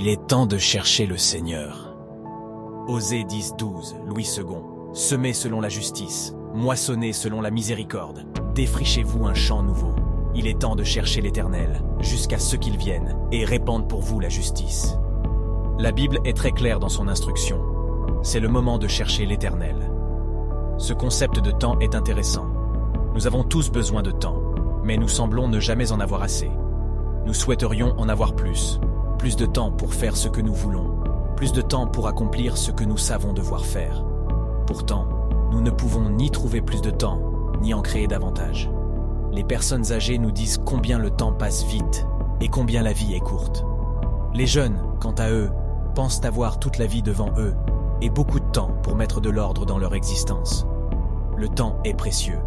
Il est temps de chercher le Seigneur. Osée 10-12, Louis II. Semez selon la justice, moissonnez selon la miséricorde. Défrichez-vous un champ nouveau. Il est temps de chercher l'Éternel, jusqu'à ce qu'il vienne, et répande pour vous la justice. La Bible est très claire dans son instruction. C'est le moment de chercher l'Éternel. Ce concept de temps est intéressant. Nous avons tous besoin de temps, mais nous semblons ne jamais en avoir assez. Nous souhaiterions en avoir plus de temps pour faire ce que nous voulons, plus de temps pour accomplir ce que nous savons devoir faire. Pourtant, nous ne pouvons ni trouver plus de temps, ni en créer davantage. Les personnes âgées nous disent combien le temps passe vite et combien la vie est courte. Les jeunes, quant à eux, pensent avoir toute la vie devant eux et beaucoup de temps pour mettre de l'ordre dans leur existence. Le temps est précieux.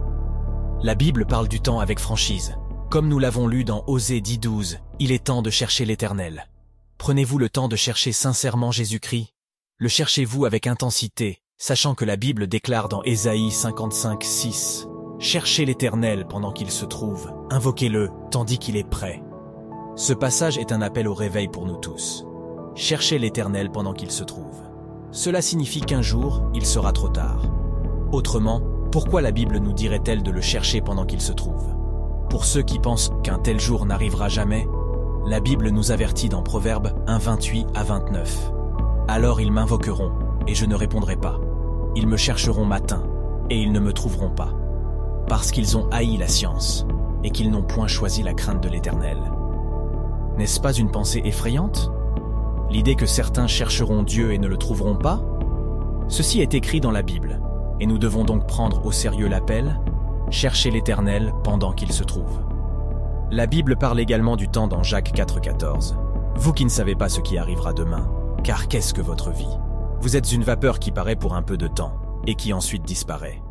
La Bible parle du temps avec franchise. Comme nous l'avons lu dans Osée 10-12, il est temps de chercher l'Éternel. Prenez-vous le temps de chercher sincèrement Jésus-Christ? Le cherchez-vous avec intensité, sachant que la Bible déclare dans Ésaïe 55-6 « Cherchez l'Éternel pendant qu'il se trouve, invoquez-le tandis qu'il est prêt. » Ce passage est un appel au réveil pour nous tous. Cherchez l'Éternel pendant qu'il se trouve. Cela signifie qu'un jour, il sera trop tard. Autrement, pourquoi la Bible nous dirait-elle de le chercher pendant qu'il se trouve? Pour ceux qui pensent qu'un tel jour n'arrivera jamais, la Bible nous avertit dans Proverbes 1:28-29. « Alors ils m'invoqueront, et je ne répondrai pas. Ils me chercheront matin, et ils ne me trouveront pas. Parce qu'ils ont haï la science, et qu'ils n'ont point choisi la crainte de l'Éternel. » N'est-ce pas une pensée effrayante? L'idée que certains chercheront Dieu et ne le trouveront pas? Ceci est écrit dans la Bible, et nous devons donc prendre au sérieux l'appel « Cherchez l'Éternel pendant qu'il se trouve ». La Bible parle également du temps dans Jacques 4,14. « Vous qui ne savez pas ce qui arrivera demain, car qu'est-ce que votre vie? Vous êtes une vapeur qui paraît pour un peu de temps, et qui ensuite disparaît. »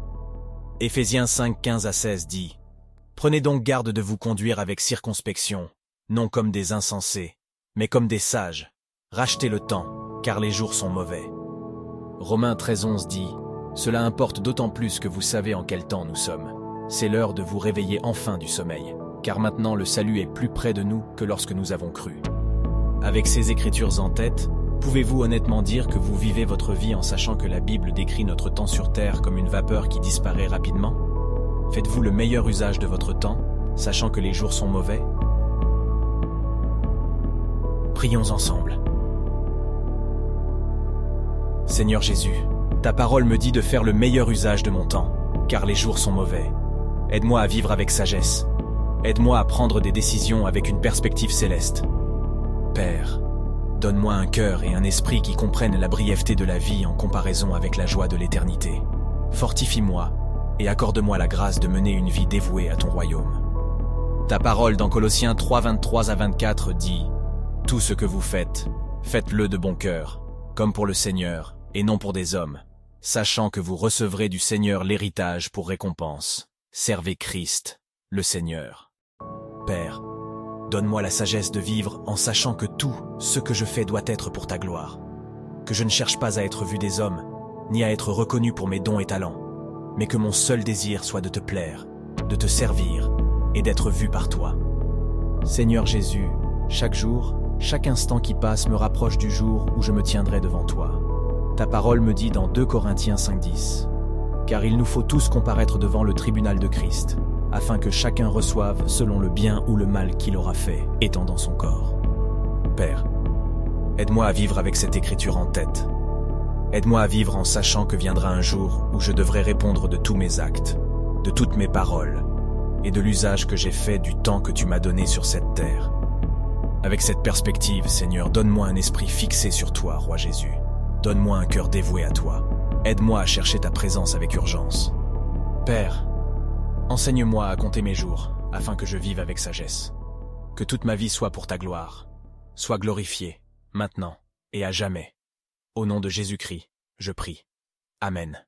Éphésiens 5:15-16 dit « Prenez donc garde de vous conduire avec circonspection, non comme des insensés, mais comme des sages. Rachetez le temps, car les jours sont mauvais. » Romains 13:11 dit « Cela importe d'autant plus que vous savez en quel temps nous sommes. C'est l'heure de vous réveiller enfin du sommeil, car maintenant le salut est plus près de nous que lorsque nous avons cru. » Avec ces écritures en tête, pouvez-vous honnêtement dire que vous vivez votre vie en sachant que la Bible décrit notre temps sur terre comme une vapeur qui disparaît rapidement? Faites-vous le meilleur usage de votre temps, sachant que les jours sont mauvais? Prions ensemble. Seigneur Jésus, ta parole me dit de faire le meilleur usage de mon temps, car les jours sont mauvais. Aide-moi à vivre avec sagesse. Aide-moi à prendre des décisions avec une perspective céleste. Père, donne-moi un cœur et un esprit qui comprennent la brièveté de la vie en comparaison avec la joie de l'éternité. Fortifie-moi et accorde-moi la grâce de mener une vie dévouée à ton royaume. Ta parole dans Colossiens 3:23-24 dit « Tout ce que vous faites, faites-le de bon cœur, comme pour le Seigneur et non pour des hommes, sachant que vous recevrez du Seigneur l'héritage pour récompense. Servez Christ, le Seigneur. » Père, donne-moi la sagesse de vivre en sachant que tout ce que je fais doit être pour ta gloire. Que je ne cherche pas à être vu des hommes, ni à être reconnu pour mes dons et talents, mais que mon seul désir soit de te plaire, de te servir et d'être vu par toi. Seigneur Jésus, chaque jour, chaque instant qui passe me rapproche du jour où je me tiendrai devant toi. Ta parole me dit dans 2 Corinthiens 5:10 « Car il nous faut tous comparaître devant le tribunal de Christ, afin que chacun reçoive selon le bien ou le mal qu'il aura fait, étant dans son corps. » Père, aide-moi à vivre avec cette écriture en tête. Aide-moi à vivre en sachant que viendra un jour où je devrai répondre de tous mes actes, de toutes mes paroles, et de l'usage que j'ai fait du temps que tu m'as donné sur cette terre. Avec cette perspective, Seigneur, donne-moi un esprit fixé sur toi, Roi Jésus. Donne-moi un cœur dévoué à toi. Aide-moi à chercher ta présence avec urgence. Père, enseigne-moi à compter mes jours, afin que je vive avec sagesse. Que toute ma vie soit pour ta gloire. Sois glorifié, maintenant et à jamais. Au nom de Jésus-Christ, je prie. Amen.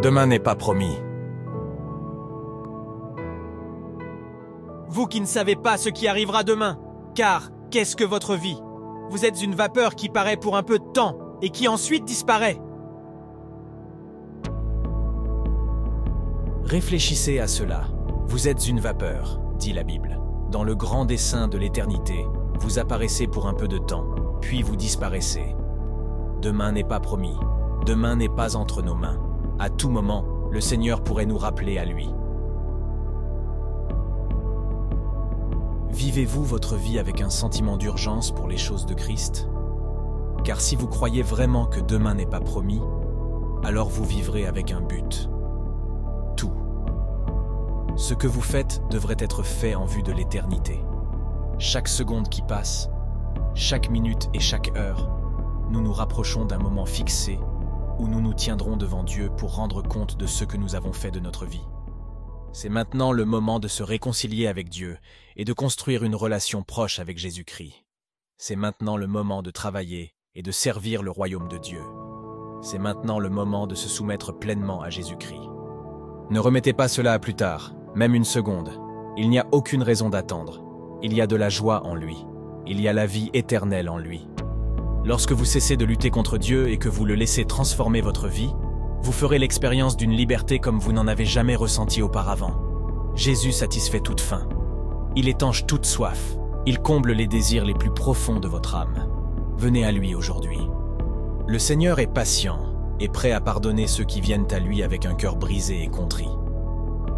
Demain n'est pas promis. qui ne savez pas ce qui arrivera demain. Car, qu'est-ce que votre vie? Vous êtes une vapeur qui paraît pour un peu de temps et qui ensuite disparaît. Réfléchissez à cela. Vous êtes une vapeur, dit la Bible. Dans le grand dessein de l'éternité, vous apparaissez pour un peu de temps, puis vous disparaissez. Demain n'est pas promis. Demain n'est pas entre nos mains. À tout moment, le Seigneur pourrait nous rappeler à lui. Vivez-vous votre vie avec un sentiment d'urgence pour les choses de Christ? Car si vous croyez vraiment que demain n'est pas promis, alors vous vivrez avec un but. Tout. Ce que vous faites devrait être fait en vue de l'éternité. Chaque seconde qui passe, chaque minute et chaque heure, nous nous rapprochons d'un moment fixé où nous nous tiendrons devant Dieu pour rendre compte de ce que nous avons fait de notre vie. C'est maintenant le moment de se réconcilier avec Dieu et de construire une relation proche avec Jésus-Christ. C'est maintenant le moment de travailler et de servir le royaume de Dieu. C'est maintenant le moment de se soumettre pleinement à Jésus-Christ. Ne remettez pas cela à plus tard, même une seconde. Il n'y a aucune raison d'attendre. Il y a de la joie en lui. Il y a la vie éternelle en lui. Lorsque vous cessez de lutter contre Dieu et que vous le laissez transformer votre vie, vous ferez l'expérience d'une liberté comme vous n'en avez jamais ressenti auparavant. Jésus satisfait toute faim. Il étanche toute soif. Il comble les désirs les plus profonds de votre âme. Venez à lui aujourd'hui. Le Seigneur est patient et prêt à pardonner ceux qui viennent à lui avec un cœur brisé et contrit.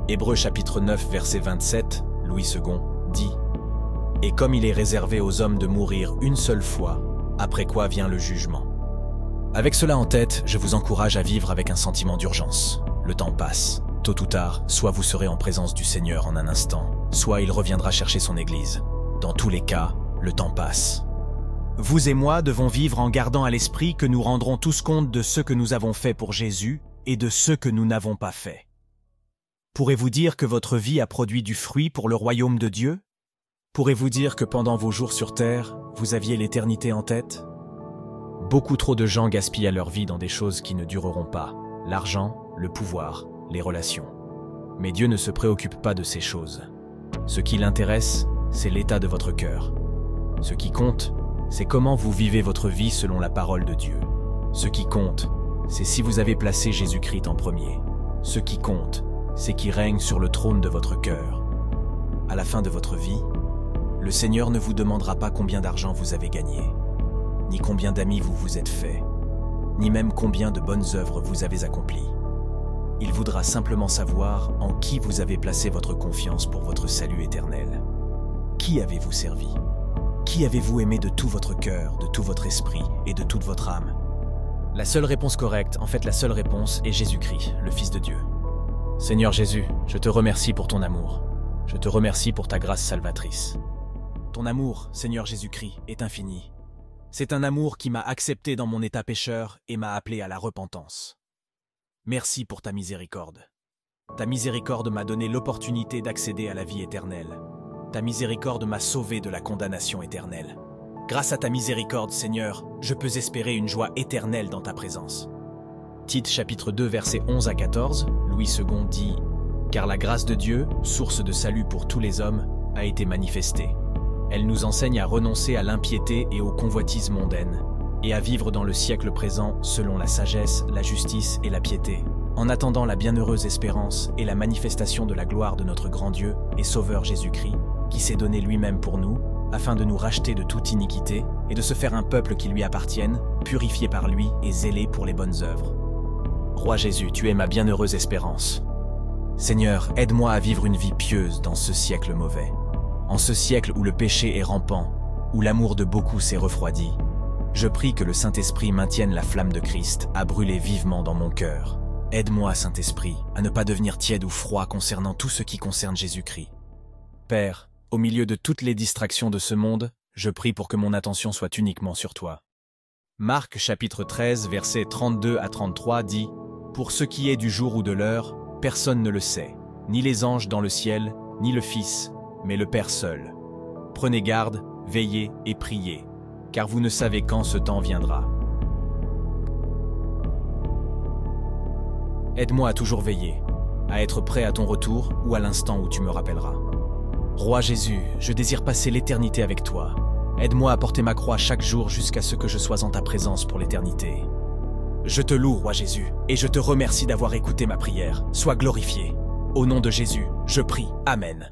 Hébreux chapitre 9, verset 27, Louis II, dit « Et comme il est réservé aux hommes de mourir une seule fois, après quoi vient le jugement. » Avec cela en tête, je vous encourage à vivre avec un sentiment d'urgence. Le temps passe. Tôt ou tard, soit vous serez en présence du Seigneur en un instant, soit il reviendra chercher son Église. Dans tous les cas, le temps passe. Vous et moi devons vivre en gardant à l'esprit que nous rendrons tous compte de ce que nous avons fait pour Jésus et de ce que nous n'avons pas fait. Pourrez-vous dire que votre vie a produit du fruit pour le royaume de Dieu? Pourrez-vous dire que pendant vos jours sur terre, vous aviez l'éternité en tête? Beaucoup trop de gens gaspillent leur vie dans des choses qui ne dureront pas. L'argent, le pouvoir, les relations. Mais Dieu ne se préoccupe pas de ces choses. Ce qui l'intéresse, c'est l'état de votre cœur. Ce qui compte, c'est comment vous vivez votre vie selon la parole de Dieu. Ce qui compte, c'est si vous avez placé Jésus-Christ en premier. Ce qui compte, c'est qu'il règne sur le trône de votre cœur. À la fin de votre vie, le Seigneur ne vous demandera pas combien d'argent vous avez gagné, ni combien d'amis vous vous êtes fait, ni même combien de bonnes œuvres vous avez accomplies. Il voudra simplement savoir en qui vous avez placé votre confiance pour votre salut éternel. Qui avez-vous servi? Qui avez-vous aimé de tout votre cœur, de tout votre esprit et de toute votre âme? La seule réponse correcte, en fait la seule réponse, est Jésus-Christ, le Fils de Dieu. Seigneur Jésus, je te remercie pour ton amour. Je te remercie pour ta grâce salvatrice. Ton amour, Seigneur Jésus-Christ, est infini. C'est un amour qui m'a accepté dans mon état pécheur et m'a appelé à la repentance. Merci pour ta miséricorde. Ta miséricorde m'a donné l'opportunité d'accéder à la vie éternelle. Ta miséricorde m'a sauvé de la condamnation éternelle. Grâce à ta miséricorde, Seigneur, je peux espérer une joie éternelle dans ta présence. Tite chapitre 2, versets 11 à 14, Louis II dit « Car la grâce de Dieu, source de salut pour tous les hommes, a été manifestée. Elle nous enseigne à renoncer à l'impiété et aux convoitises mondaines, et à vivre dans le siècle présent selon la sagesse, la justice et la piété, en attendant la bienheureuse espérance et la manifestation de la gloire de notre grand Dieu et Sauveur Jésus-Christ, qui s'est donné lui-même pour nous, afin de nous racheter de toute iniquité et de se faire un peuple qui lui appartienne, purifié par lui et zélé pour les bonnes œuvres. Roi Jésus, tu es ma bienheureuse espérance. Seigneur, aide-moi à vivre une vie pieuse dans ce siècle mauvais. En ce siècle où le péché est rampant, où l'amour de beaucoup s'est refroidi, je prie que le Saint-Esprit maintienne la flamme de Christ à brûler vivement dans mon cœur. Aide-moi, Saint-Esprit, à ne pas devenir tiède ou froid concernant tout ce qui concerne Jésus-Christ. Père, au milieu de toutes les distractions de ce monde, je prie pour que mon attention soit uniquement sur toi. Marc chapitre 13, versets 32 à 33 dit « Pour ce qui est du jour ou de l'heure, personne ne le sait, ni les anges dans le ciel, ni le Fils, mais le Père seul. Prenez garde, veillez et priez, car vous ne savez quand ce temps viendra. » Aide-moi à toujours veiller, à être prêt à ton retour ou à l'instant où tu me rappelleras. Roi Jésus, je désire passer l'éternité avec toi. Aide-moi à porter ma croix chaque jour jusqu'à ce que je sois en ta présence pour l'éternité. Je te loue, Roi Jésus, et je te remercie d'avoir écouté ma prière. Sois glorifié. Au nom de Jésus, je prie. Amen.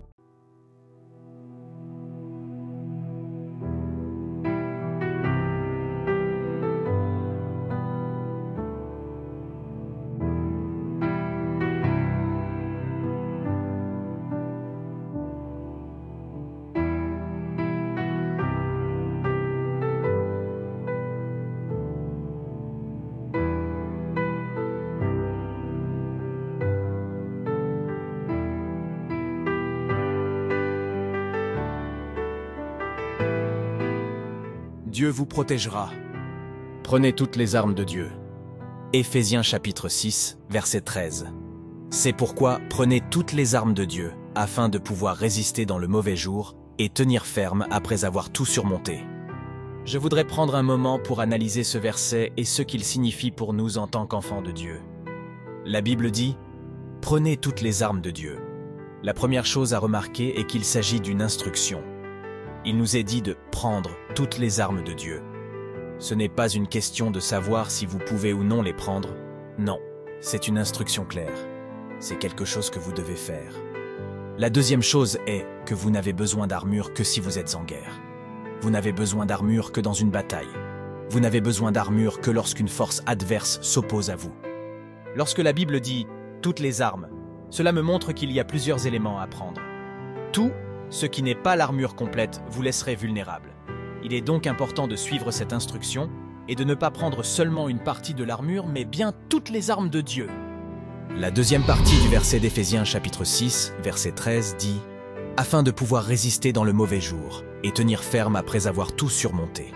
Dieu vous protégera. Prenez toutes les armes de Dieu. Éphésiens chapitre 6, verset 13. C'est pourquoi prenez toutes les armes de Dieu, afin de pouvoir résister dans le mauvais jour et tenir ferme après avoir tout surmonté. Je voudrais prendre un moment pour analyser ce verset et ce qu'il signifie pour nous en tant qu'enfants de Dieu. La Bible dit « Prenez toutes les armes de Dieu ». La première chose à remarquer est qu'il s'agit d'une instruction. Il nous est dit de prendre toutes les armes de Dieu. Ce n'est pas une question de savoir si vous pouvez ou non les prendre. Non, c'est une instruction claire. C'est quelque chose que vous devez faire. La deuxième chose est que vous n'avez besoin d'armure que si vous êtes en guerre. Vous n'avez besoin d'armure que dans une bataille. Vous n'avez besoin d'armure que lorsqu'une force adverse s'oppose à vous. Lorsque la Bible dit « toutes les armes », cela me montre qu'il y a plusieurs éléments à prendre. Tout ce qui n'est pas l'armure complète vous laisserait vulnérable. Il est donc important de suivre cette instruction et de ne pas prendre seulement une partie de l'armure, mais bien toutes les armes de Dieu. La deuxième partie du verset d'Éphésiens chapitre 6, verset 13 dit « Afin de pouvoir résister dans le mauvais jour et tenir ferme après avoir tout surmonté ».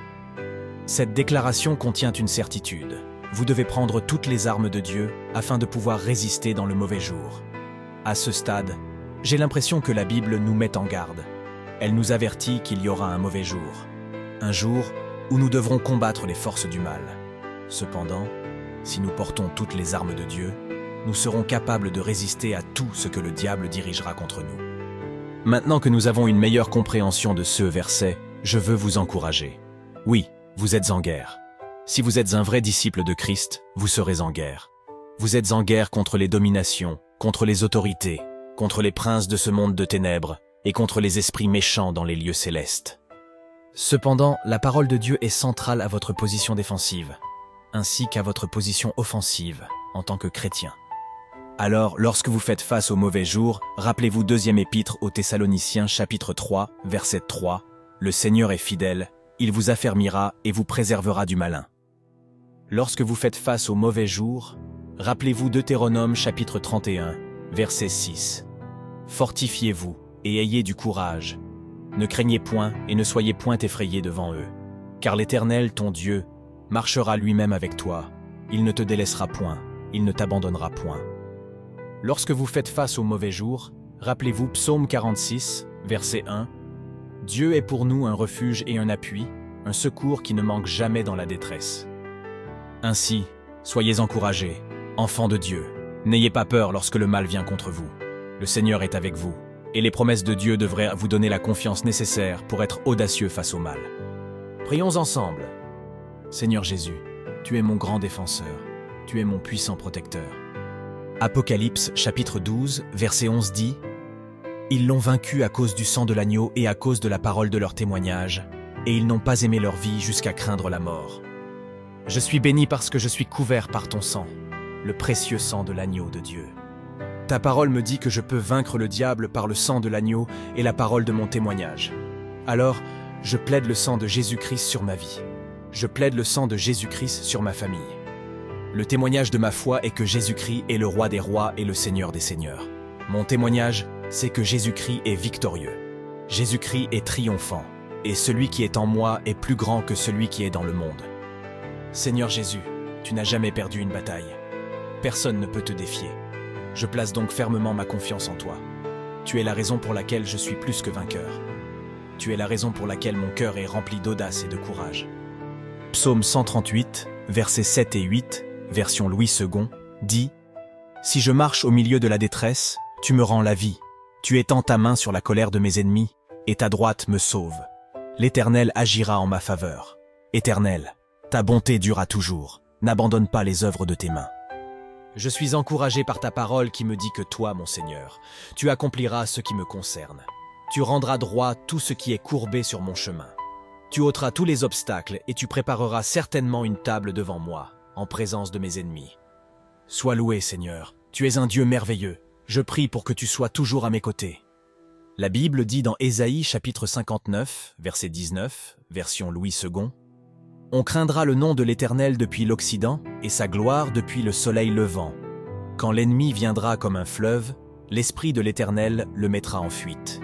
Cette déclaration contient une certitude. Vous devez prendre toutes les armes de Dieu afin de pouvoir résister dans le mauvais jour. À ce stade, j'ai l'impression que la Bible nous met en garde. Elle nous avertit qu'il y aura un mauvais jour. Un jour où nous devrons combattre les forces du mal. Cependant, si nous portons toutes les armes de Dieu, nous serons capables de résister à tout ce que le diable dirigera contre nous. Maintenant que nous avons une meilleure compréhension de ce verset, je veux vous encourager. Oui, vous êtes en guerre. Si vous êtes un vrai disciple de Christ, vous serez en guerre. Vous êtes en guerre contre les dominations, contre les autorités, contre les princes de ce monde de ténèbres et contre les esprits méchants dans les lieux célestes. Cependant, la parole de Dieu est centrale à votre position défensive, ainsi qu'à votre position offensive en tant que chrétien. Alors, lorsque vous faites face au mauvais jour, rappelez-vous 2e épître aux Thessaloniciens chapitre 3, verset 3, « Le Seigneur est fidèle, il vous affermira et vous préservera du malin. » Lorsque vous faites face au mauvais jour, rappelez-vous Deutéronome chapitre 31, verset 6. « Fortifiez-vous et ayez du courage. Ne craignez point et ne soyez point effrayés devant eux. Car l'Éternel, ton Dieu, marchera lui-même avec toi. Il ne te délaissera point, il ne t'abandonnera point. » Lorsque vous faites face au mauvais jour, rappelez-vous Psaume 46, verset 1. « Dieu est pour nous un refuge et un appui, un secours qui ne manque jamais dans la détresse. » Ainsi, soyez encouragés, enfants de Dieu. N'ayez pas peur lorsque le mal vient contre vous. Le Seigneur est avec vous, et les promesses de Dieu devraient vous donner la confiance nécessaire pour être audacieux face au mal. Prions ensemble. Seigneur Jésus, tu es mon grand défenseur, tu es mon puissant protecteur. Apocalypse chapitre 12, verset 11 dit « Ils l'ont vaincu à cause du sang de l'agneau et à cause de la parole de leur témoignage, et ils n'ont pas aimé leur vie jusqu'à craindre la mort. Je suis béni parce que je suis couvert par ton sang, le précieux sang de l'agneau de Dieu. Ta parole me dit que je peux vaincre le diable par le sang de l'agneau et la parole de mon témoignage. Alors, je plaide le sang de Jésus-Christ sur ma vie. Je plaide le sang de Jésus-Christ sur ma famille. Le témoignage de ma foi est que Jésus-Christ est le roi des rois et le Seigneur des seigneurs. Mon témoignage, c'est que Jésus-Christ est victorieux. Jésus-Christ est triomphant, et celui qui est en moi est plus grand que celui qui est dans le monde. Seigneur Jésus, tu n'as jamais perdu une bataille. Personne ne peut te défier. Je place donc fermement ma confiance en toi. Tu es la raison pour laquelle je suis plus que vainqueur. Tu es la raison pour laquelle mon cœur est rempli d'audace et de courage. Psaume 138, versets 7 et 8, version Louis II, dit « Si je marche au milieu de la détresse, tu me rends la vie. Tu étends ta main sur la colère de mes ennemis, et ta droite me sauve. L'Éternel agira en ma faveur. Éternel, ta bonté durera toujours. N'abandonne pas les œuvres de tes mains. Je suis encouragé par ta parole qui me dit que toi, mon Seigneur, tu accompliras ce qui me concerne. Tu rendras droit tout ce qui est courbé sur mon chemin. Tu ôteras tous les obstacles et tu prépareras certainement une table devant moi, en présence de mes ennemis. Sois loué, Seigneur, tu es un Dieu merveilleux. Je prie pour que tu sois toujours à mes côtés. La Bible dit dans Ésaïe chapitre 59, verset 19, version Louis II, « On craindra le nom de l'Éternel depuis l'Occident et sa gloire depuis le soleil levant. Quand l'ennemi viendra comme un fleuve, l'Esprit de l'Éternel le mettra en fuite. »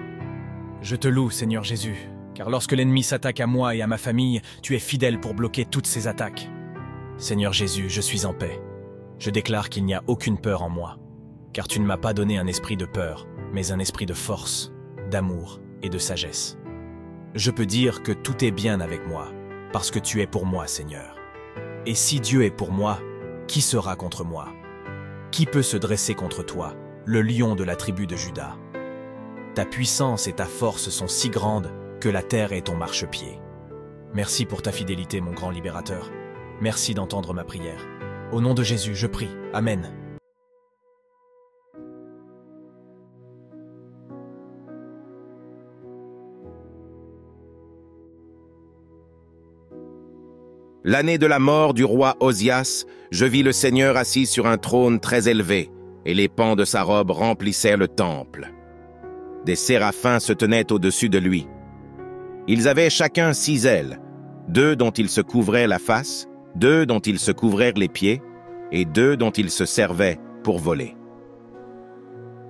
Je te loue, Seigneur Jésus, car lorsque l'ennemi s'attaque à moi et à ma famille, tu es fidèle pour bloquer toutes ses attaques. Seigneur Jésus, je suis en paix. Je déclare qu'il n'y a aucune peur en moi, car tu ne m'as pas donné un esprit de peur, mais un esprit de force, d'amour et de sagesse. Je peux dire que tout est bien avec moi, parce que tu es pour moi, Seigneur. Et si Dieu est pour moi, qui sera contre moi? Qui peut se dresser contre toi, le lion de la tribu de Juda? Ta puissance et ta force sont si grandes que la terre est ton marchepied. Merci pour ta fidélité, mon grand libérateur. Merci d'entendre ma prière. Au nom de Jésus, je prie. Amen. L'année de la mort du roi Osias, je vis le Seigneur assis sur un trône très élevé, et les pans de sa robe remplissaient le temple. Des séraphins se tenaient au-dessus de lui. Ils avaient chacun 6 ailes, 2 dont ils se couvraient la face, 2 dont ils se couvrirent les pieds, et 2 dont ils se servaient pour voler.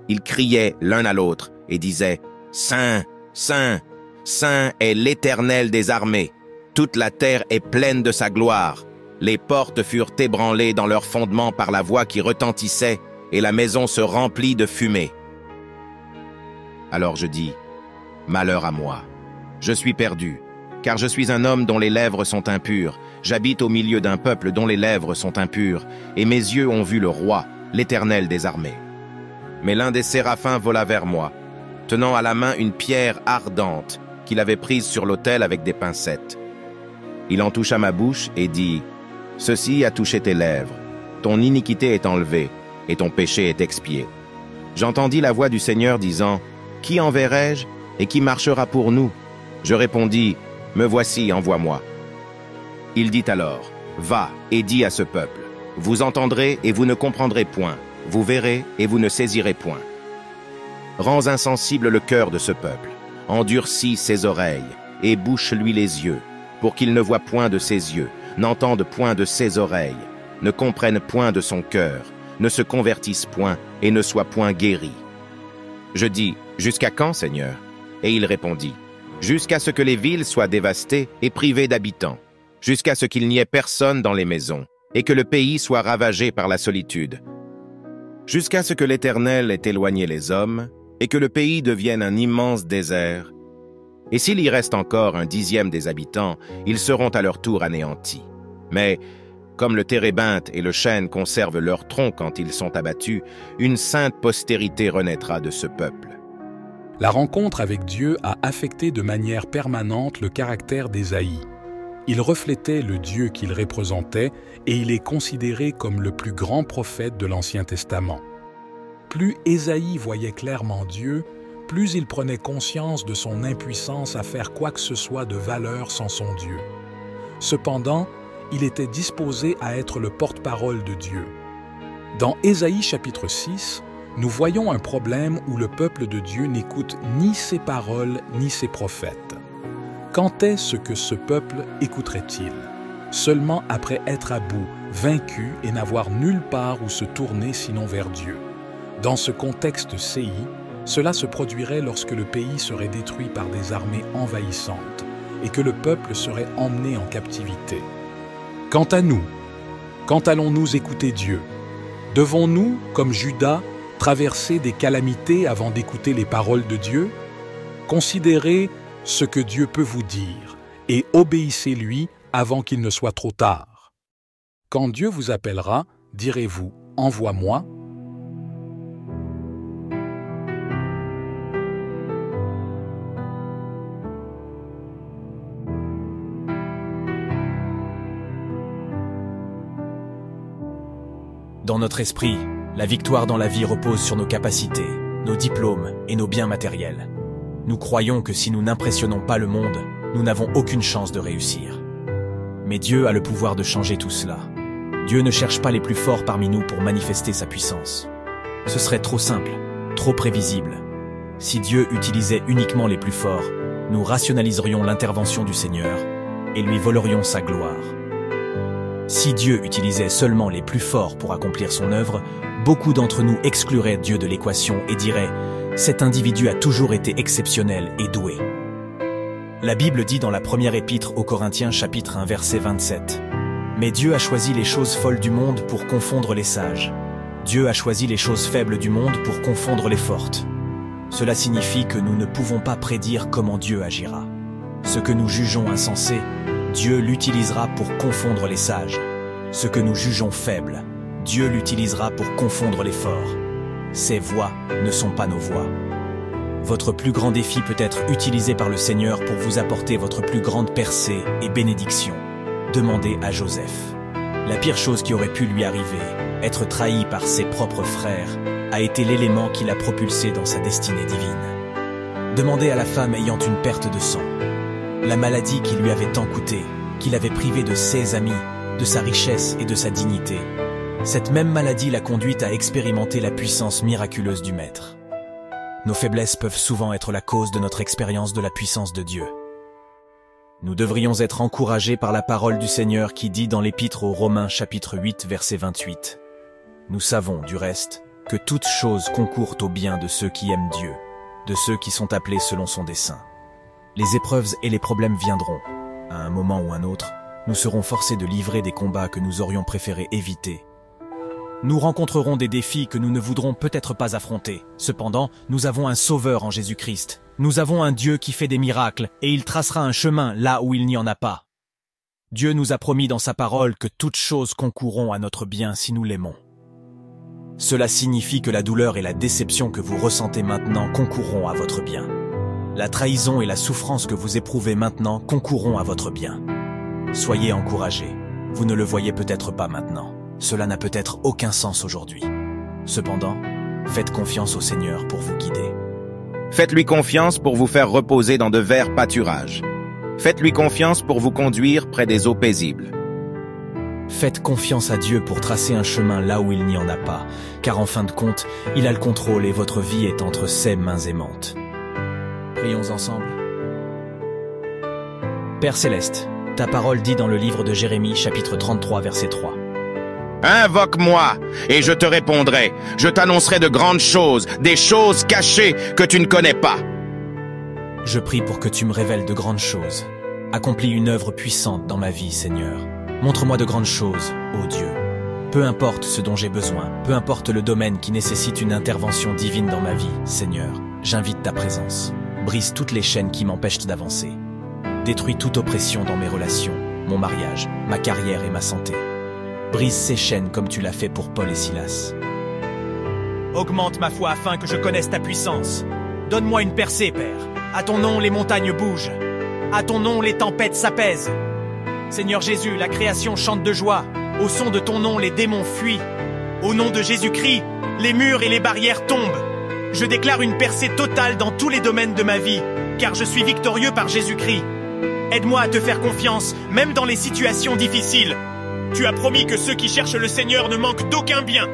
Ils criaient l'un à l'autre et disaient « Saint, Saint, Saint est l'Éternel des armées. Toute la terre est pleine de sa gloire. Les portes furent ébranlées dans leurs fondements par la voix qui retentissait, et la maison se remplit de fumée. » Alors je dis, « Malheur à moi, je suis perdu, car je suis un homme dont les lèvres sont impures. J'habite au milieu d'un peuple dont les lèvres sont impures, et mes yeux ont vu le roi, l'Éternel des armées. » Mais l'un des séraphins vola vers moi, tenant à la main une pierre ardente qu'il avait prise sur l'autel avec des pincettes. Il en toucha ma bouche et dit, « Ceci a touché tes lèvres, ton iniquité est enlevée, et ton péché est expié. » J'entendis la voix du Seigneur disant, « Qui enverrai-je et qui marchera pour nous ?» Je répondis, « Me voici, envoie-moi. » Il dit alors, « Va et dis à ce peuple, vous entendrez et vous ne comprendrez point, vous verrez et vous ne saisirez point. Rends insensible le cœur de ce peuple, endurcis ses oreilles et bouche-lui les yeux, pour qu'il ne voie point de ses yeux, n'entende point de ses oreilles, ne comprenne point de son cœur, ne se convertisse point et ne soit point guéri. » Je dis, « Jusqu'à quand, Seigneur ?» Et il répondit, « Jusqu'à ce que les villes soient dévastées et privées d'habitants, jusqu'à ce qu'il n'y ait personne dans les maisons, et que le pays soit ravagé par la solitude, jusqu'à ce que l'Éternel ait éloigné les hommes, et que le pays devienne un immense désert. Et s'il y reste encore 1/10 des habitants, ils seront à leur tour anéantis. Mais, comme le térébinthe et le chêne conservent leur tronc quand ils sont abattus, une sainte postérité renaîtra de ce peuple. » La rencontre avec Dieu a affecté de manière permanente le caractère d'Ésaïe. Il reflétait le Dieu qu'il représentait et il est considéré comme le plus grand prophète de l'Ancien Testament. Plus Ésaïe voyait clairement Dieu, plus il prenait conscience de son impuissance à faire quoi que ce soit de valeur sans son Dieu. Cependant, il était disposé à être le porte-parole de Dieu. Dans Ésaïe chapitre 6, nous voyons un problème où le peuple de Dieu n'écoute ni ses paroles ni ses prophètes. Quand est-ce que ce peuple écouterait-il? Seulement après être à bout, vaincu et n'avoir nulle part où se tourner sinon vers Dieu. Dans ce contexte CI, cela se produirait lorsque le pays serait détruit par des armées envahissantes et que le peuple serait emmené en captivité. Quant à nous, quand allons-nous écouter Dieu? Devons-nous, comme Juda, traverser des calamités avant d'écouter les paroles de Dieu? Considérez ce que Dieu peut vous dire et obéissez-lui avant qu'il ne soit trop tard. Quand Dieu vous appellera, direz-vous « Envoie-moi » Dans notre esprit, la victoire dans la vie repose sur nos capacités, nos diplômes et nos biens matériels. Nous croyons que si nous n'impressionnons pas le monde, nous n'avons aucune chance de réussir. Mais Dieu a le pouvoir de changer tout cela. Dieu ne cherche pas les plus forts parmi nous pour manifester sa puissance. Ce serait trop simple, trop prévisible. Si Dieu utilisait uniquement les plus forts, nous rationaliserions l'intervention du Seigneur et lui volerions sa gloire. Si Dieu utilisait seulement les plus forts pour accomplir son œuvre, beaucoup d'entre nous excluraient Dieu de l'équation et diraient « Cet individu a toujours été exceptionnel et doué ». La Bible dit dans la première épître aux Corinthiens chapitre 1 verset 27 « Mais Dieu a choisi les choses folles du monde pour confondre les sages. Dieu a choisi les choses faibles du monde pour confondre les fortes. » Cela signifie que nous ne pouvons pas prédire comment Dieu agira. Ce que nous jugeons insensé, Dieu l'utilisera pour confondre les sages. Ce que nous jugeons faible, Dieu l'utilisera pour confondre les forts. Ces voies ne sont pas nos voies. Votre plus grand défi peut être utilisé par le Seigneur pour vous apporter votre plus grande percée et bénédiction. Demandez à Joseph. La pire chose qui aurait pu lui arriver, être trahi par ses propres frères, a été l'élément qui l'a propulsé dans sa destinée divine. Demandez à la femme ayant une perte de sang. La maladie qui lui avait tant coûté, qui l'avait privé de ses amis, de sa richesse et de sa dignité. Cette même maladie l'a conduite à expérimenter la puissance miraculeuse du Maître. Nos faiblesses peuvent souvent être la cause de notre expérience de la puissance de Dieu. Nous devrions être encouragés par la parole du Seigneur qui dit dans l'Épître aux Romains chapitre 8 verset 28 « Nous savons, du reste, que toutes choses concourent au bien de ceux qui aiment Dieu, de ceux qui sont appelés selon son dessein. Les épreuves et les problèmes viendront. À un moment ou un autre, nous serons forcés de livrer des combats que nous aurions préféré éviter. Nous rencontrerons des défis que nous ne voudrons peut-être pas affronter. Cependant, nous avons un Sauveur en Jésus-Christ. Nous avons un Dieu qui fait des miracles et il tracera un chemin là où il n'y en a pas. Dieu nous a promis dans sa parole que toutes choses concourront à notre bien si nous l'aimons. Cela signifie que la douleur et la déception que vous ressentez maintenant concourront à votre bien. La trahison et la souffrance que vous éprouvez maintenant concourront à votre bien. Soyez encouragés. Vous ne le voyez peut-être pas maintenant. Cela n'a peut-être aucun sens aujourd'hui. Cependant, faites confiance au Seigneur pour vous guider. Faites-lui confiance pour vous faire reposer dans de verts pâturages. Faites-lui confiance pour vous conduire près des eaux paisibles. Faites confiance à Dieu pour tracer un chemin là où il n'y en a pas, car en fin de compte, il a le contrôle et votre vie est entre ses mains aimantes. Prions ensemble. Père Céleste, ta parole dit dans le livre de Jérémie, chapitre 33, verset 3. Invoque-moi, et je te répondrai. Je t'annoncerai de grandes choses, des choses cachées que tu ne connais pas. Je prie pour que tu me révèles de grandes choses. Accomplis une œuvre puissante dans ma vie, Seigneur. Montre-moi de grandes choses, ô Dieu. Peu importe ce dont j'ai besoin, peu importe le domaine qui nécessite une intervention divine dans ma vie, Seigneur, j'invite ta présence. Brise toutes les chaînes qui m'empêchent d'avancer. Détruis toute oppression dans mes relations, mon mariage, ma carrière et ma santé. Brise ces chaînes comme tu l'as fait pour Paul et Silas. Augmente ma foi afin que je connaisse ta puissance. Donne-moi une percée, Père. À ton nom, les montagnes bougent. À ton nom, les tempêtes s'apaisent. Seigneur Jésus, la création chante de joie. Au son de ton nom, les démons fuient. Au nom de Jésus-Christ, les murs et les barrières tombent. Je déclare une percée totale dans tous les domaines de ma vie, car je suis victorieux par Jésus-Christ. Aide-moi à te faire confiance, même dans les situations difficiles. Tu as promis que ceux qui cherchent le Seigneur ne manquent d'aucun bien.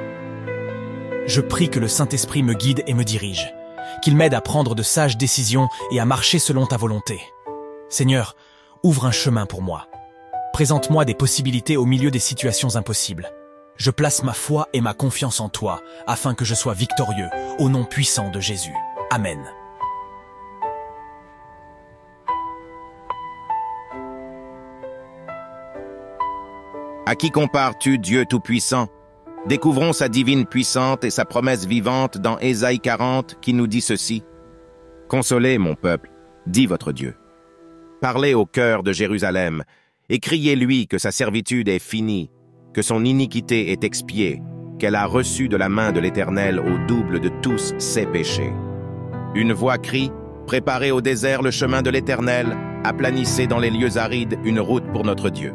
Je prie que le Saint-Esprit me guide et me dirige, qu'il m'aide à prendre de sages décisions et à marcher selon ta volonté. Seigneur, ouvre un chemin pour moi. Présente-moi des possibilités au milieu des situations impossibles. Je place ma foi et ma confiance en toi, afin que je sois victorieux, au nom puissant de Jésus. Amen. À qui compares-tu, Dieu Tout-Puissant? Découvrons sa divine puissance et sa promesse vivante dans Ésaïe 40 qui nous dit ceci. « Consolez, mon peuple, dit votre Dieu. Parlez au cœur de Jérusalem, et criez-lui que sa servitude est finie, que son iniquité est expiée, qu'elle a reçu de la main de l'Éternel au double de tous ses péchés. Une voix crie, préparez au désert le chemin de l'Éternel, aplanissez dans les lieux arides une route pour notre Dieu.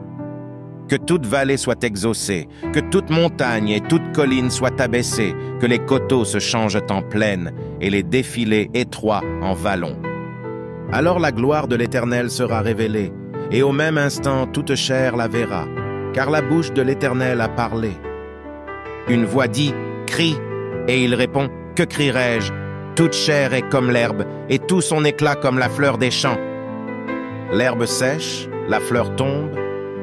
Que toute vallée soit exaucée, que toute montagne et toute colline soient abaissées, que les coteaux se changent en plaine et les défilés étroits en vallons. Alors la gloire de l'Éternel sera révélée, et au même instant toute chair la verra, car la bouche de l'Éternel a parlé. Une voix dit « Crie !» et il répond « Que crierai-je » Toute chair est comme l'herbe, et tout son éclat comme la fleur des champs. L'herbe sèche, la fleur tombe,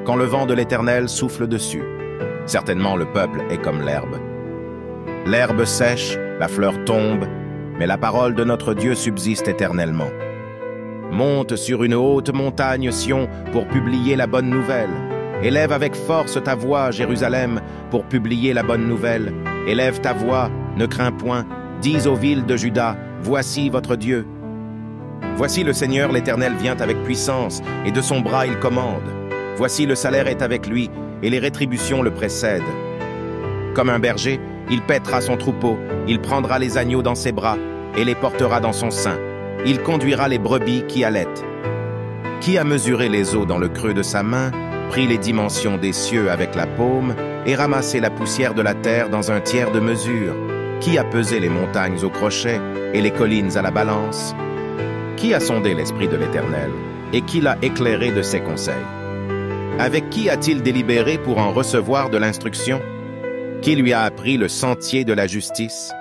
quand le vent de l'Éternel souffle dessus. Certainement le peuple est comme l'herbe. L'herbe sèche, la fleur tombe, mais la parole de notre Dieu subsiste éternellement. Monte sur une haute montagne, Sion, pour publier la bonne nouvelle. Élève avec force ta voix, Jérusalem, pour publier la bonne nouvelle. Élève ta voix, ne crains point. Dis aux villes de Juda, voici votre Dieu. Voici le Seigneur l'Éternel vient avec puissance, et de son bras il commande. Voici le salaire est avec lui, et les rétributions le précèdent. Comme un berger, il paîtra son troupeau, il prendra les agneaux dans ses bras, et les portera dans son sein. Il conduira les brebis qui allaitent. Qui a mesuré les eaux dans le creux de sa main, pris les dimensions des cieux avec la paume, et ramassé la poussière de la terre dans un tiers de mesure? Qui a pesé les montagnes au crochet, et les collines à la balance? Qui a sondé l'esprit de l'Éternel, et qui l'a éclairé de ses conseils? Avec qui a-t-il délibéré pour en recevoir de l'instruction? Qui lui a appris le sentier de la justice?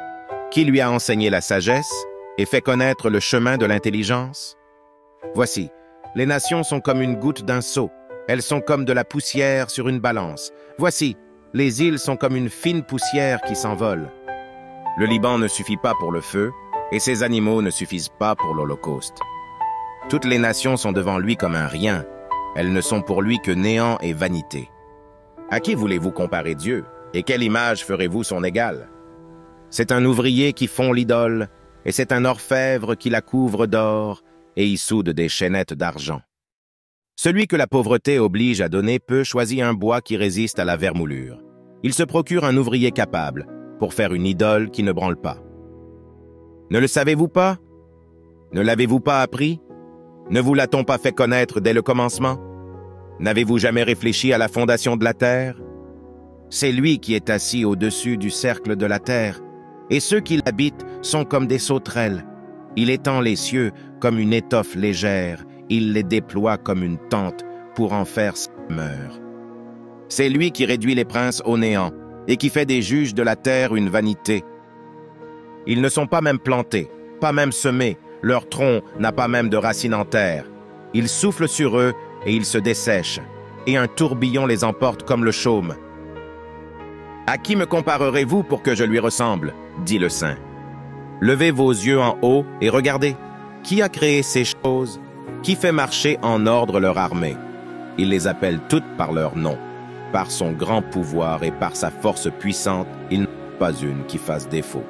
Qui lui a enseigné la sagesse et fait connaître le chemin de l'intelligence? Voici, les nations sont comme une goutte d'un seau, elles sont comme de la poussière sur une balance. Voici, les îles sont comme une fine poussière qui s'envole. Le Liban ne suffit pas pour le feu, et ses animaux ne suffisent pas pour l'holocauste. Toutes les nations sont devant lui comme un rien. Elles ne sont pour lui que néant et vanité. À qui voulez-vous comparer Dieu? Et quelle image ferez-vous son égal? C'est un ouvrier qui fond l'idole, et c'est un orfèvre qui la couvre d'or, et y soude des chaînettes d'argent. Celui que la pauvreté oblige à donner peu choisit un bois qui résiste à la vermoulure. Il se procure un ouvrier capable, pour faire une idole qui ne branle pas. Ne le savez-vous pas? Ne l'avez-vous pas appris? Ne vous l'a-t-on pas fait connaître dès le commencement? N'avez-vous jamais réfléchi à la fondation de la terre? C'est lui qui est assis au-dessus du cercle de la terre, et ceux qui l'habitent sont comme des sauterelles. Il étend les cieux comme une étoffe légère, il les déploie comme une tente pour en faire sa demeure. C'est lui qui réduit les princes au néant, et qui fait des juges de la terre une vanité. Ils ne sont pas même plantés, pas même semés, leur tronc n'a pas même de racines en terre. Il souffle sur eux et ils se dessèchent, et un tourbillon les emporte comme le chaume. À qui me comparerez-vous pour que je lui ressemble? Dit le Saint. Levez vos yeux en haut et regardez. Qui a créé ces choses? Qui fait marcher en ordre leur armée? Il les appelle toutes par leur nom. Par son grand pouvoir et par sa force puissante, il n'y en a pas une qui fasse défaut.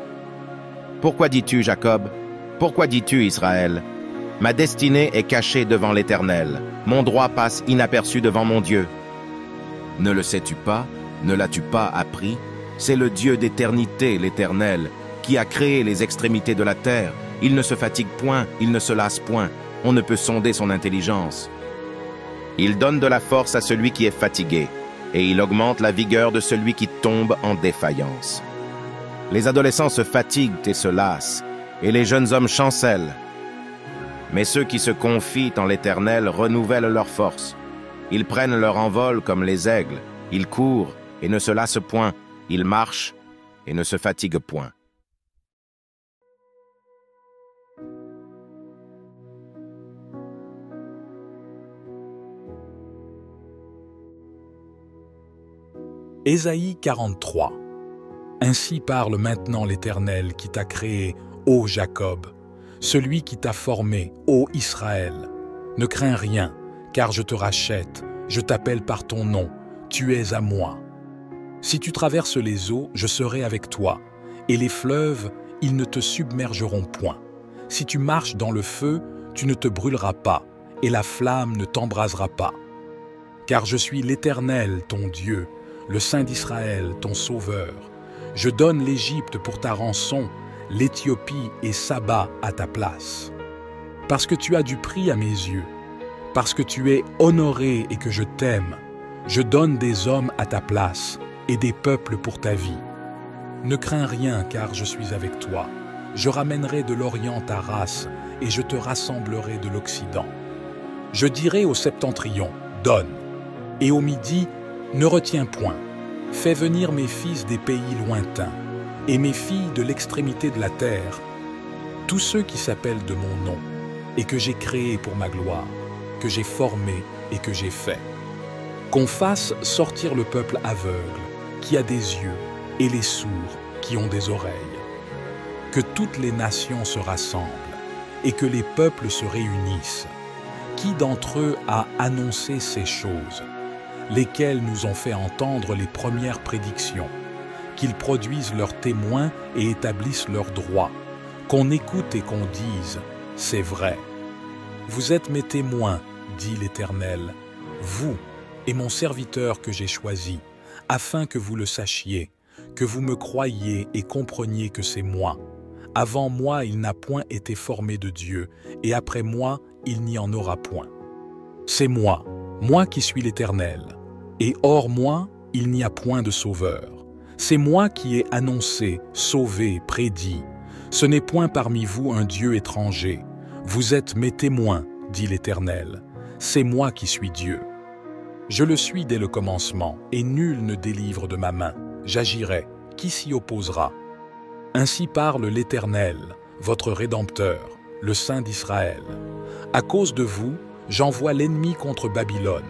Pourquoi dis-tu, Jacob? Pourquoi dis-tu, Israël? Ma destinée est cachée devant l'Éternel. Mon droit passe inaperçu devant mon Dieu. Ne le sais-tu pas? Ne l'as-tu pas appris? C'est le Dieu d'éternité, l'Éternel, qui a créé les extrémités de la terre. Il ne se fatigue point, il ne se lasse point. On ne peut sonder son intelligence. Il donne de la force à celui qui est fatigué, et il augmente la vigueur de celui qui tombe en défaillance. Les adolescents se fatiguent et se lassent, et les jeunes hommes chancellent. Mais ceux qui se confient en l'Éternel renouvellent leur force. Ils prennent leur envol comme les aigles, ils courent et ne se lassent point, ils marchent et ne se fatiguent point. Ésaïe 43. Ainsi parle maintenant l'Éternel qui t'a créé, ô Jacob, celui qui t'a formé, ô Israël. Ne crains rien, car je te rachète, je t'appelle par ton nom, tu es à moi. Si tu traverses les eaux, je serai avec toi, et les fleuves, ils ne te submergeront point. Si tu marches dans le feu, tu ne te brûleras pas, et la flamme ne t'embrasera pas. Car je suis l'Éternel, ton Dieu, le Saint d'Israël, ton Sauveur. Je donne l'Égypte pour ta rançon, l'Éthiopie et Saba à ta place. Parce que tu as du prix à mes yeux, parce que tu es honoré et que je t'aime, Je donne des hommes à ta place et des peuples pour ta vie. Ne crains rien, car je suis avec toi. Je ramènerai de l'Orient ta race, et je te rassemblerai de l'Occident. Je dirai au septentrion, donne, et au midi, ne retiens point. Fais venir mes fils des pays lointains, et mes filles de l'extrémité de la terre, tous ceux qui s'appellent de mon nom, et que j'ai créés pour ma gloire, que j'ai formé et que j'ai fait. Qu'on fasse sortir le peuple aveugle, qui a des yeux, et les sourds, qui ont des oreilles. Que toutes les nations se rassemblent, et que les peuples se réunissent. Qui d'entre eux a annoncé ces choses, lesquelles nous ont fait entendre les premières prédictions, qu'ils produisent leurs témoins et établissent leurs droits, qu'on écoute et qu'on dise, c'est vrai. Vous êtes mes témoins, dit l'Éternel, vous et mon serviteur que j'ai choisi, afin que vous le sachiez, que vous me croyiez et compreniez que c'est moi. Avant moi, il n'a point été formé de Dieu, et après moi, il n'y en aura point. C'est moi, moi qui suis l'Éternel, et hors moi, il n'y a point de sauveur. C'est moi qui ai annoncé, sauvé, prédit. Ce n'est point parmi vous un Dieu étranger. Vous êtes mes témoins, dit l'Éternel. C'est moi qui suis Dieu. Je le suis dès le commencement, et nul ne délivre de ma main. J'agirai, qui s'y opposera? Ainsi parle l'Éternel, votre Rédempteur, le Saint d'Israël. À cause de vous, j'envoie l'ennemi contre Babylone,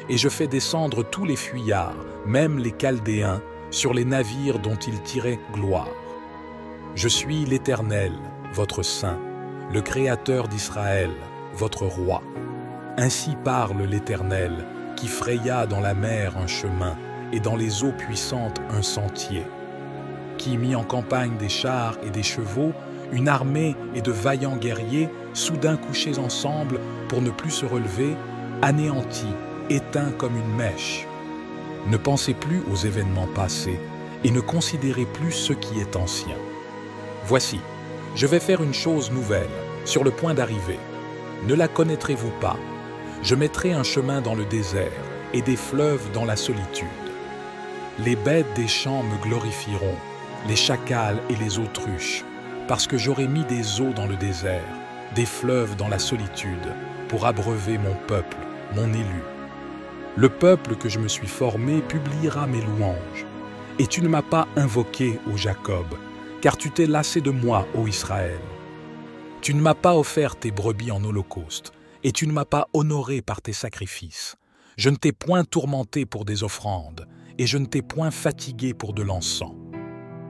et je fais descendre tous les fuyards, même les Chaldéens, sur les navires dont ils tiraient gloire. Je suis l'Éternel, votre Saint, le Créateur d'Israël, votre Roi. Ainsi parle l'Éternel, qui fraya dans la mer un chemin, et dans les eaux puissantes un sentier, qui mit en campagne des chars et des chevaux, une armée et de vaillants guerriers, soudain couchés ensemble pour ne plus se relever, anéantis, éteints comme une mèche. Ne pensez plus aux événements passés et ne considérez plus ce qui est ancien. Voici, je vais faire une chose nouvelle, sur le point d'arriver. Ne la connaîtrez-vous pas? Je mettrai un chemin dans le désert et des fleuves dans la solitude. Les bêtes des champs me glorifieront, les chacals et les autruches, parce que j'aurai mis des eaux dans le désert, des fleuves dans la solitude, pour abreuver mon peuple, mon élu. Le peuple que je me suis formé publiera mes louanges. Et tu ne m'as pas invoqué, ô Jacob, car tu t'es lassé de moi, ô Israël. Tu ne m'as pas offert tes brebis en holocauste, et tu ne m'as pas honoré par tes sacrifices. Je ne t'ai point tourmenté pour des offrandes, et je ne t'ai point fatigué pour de l'encens.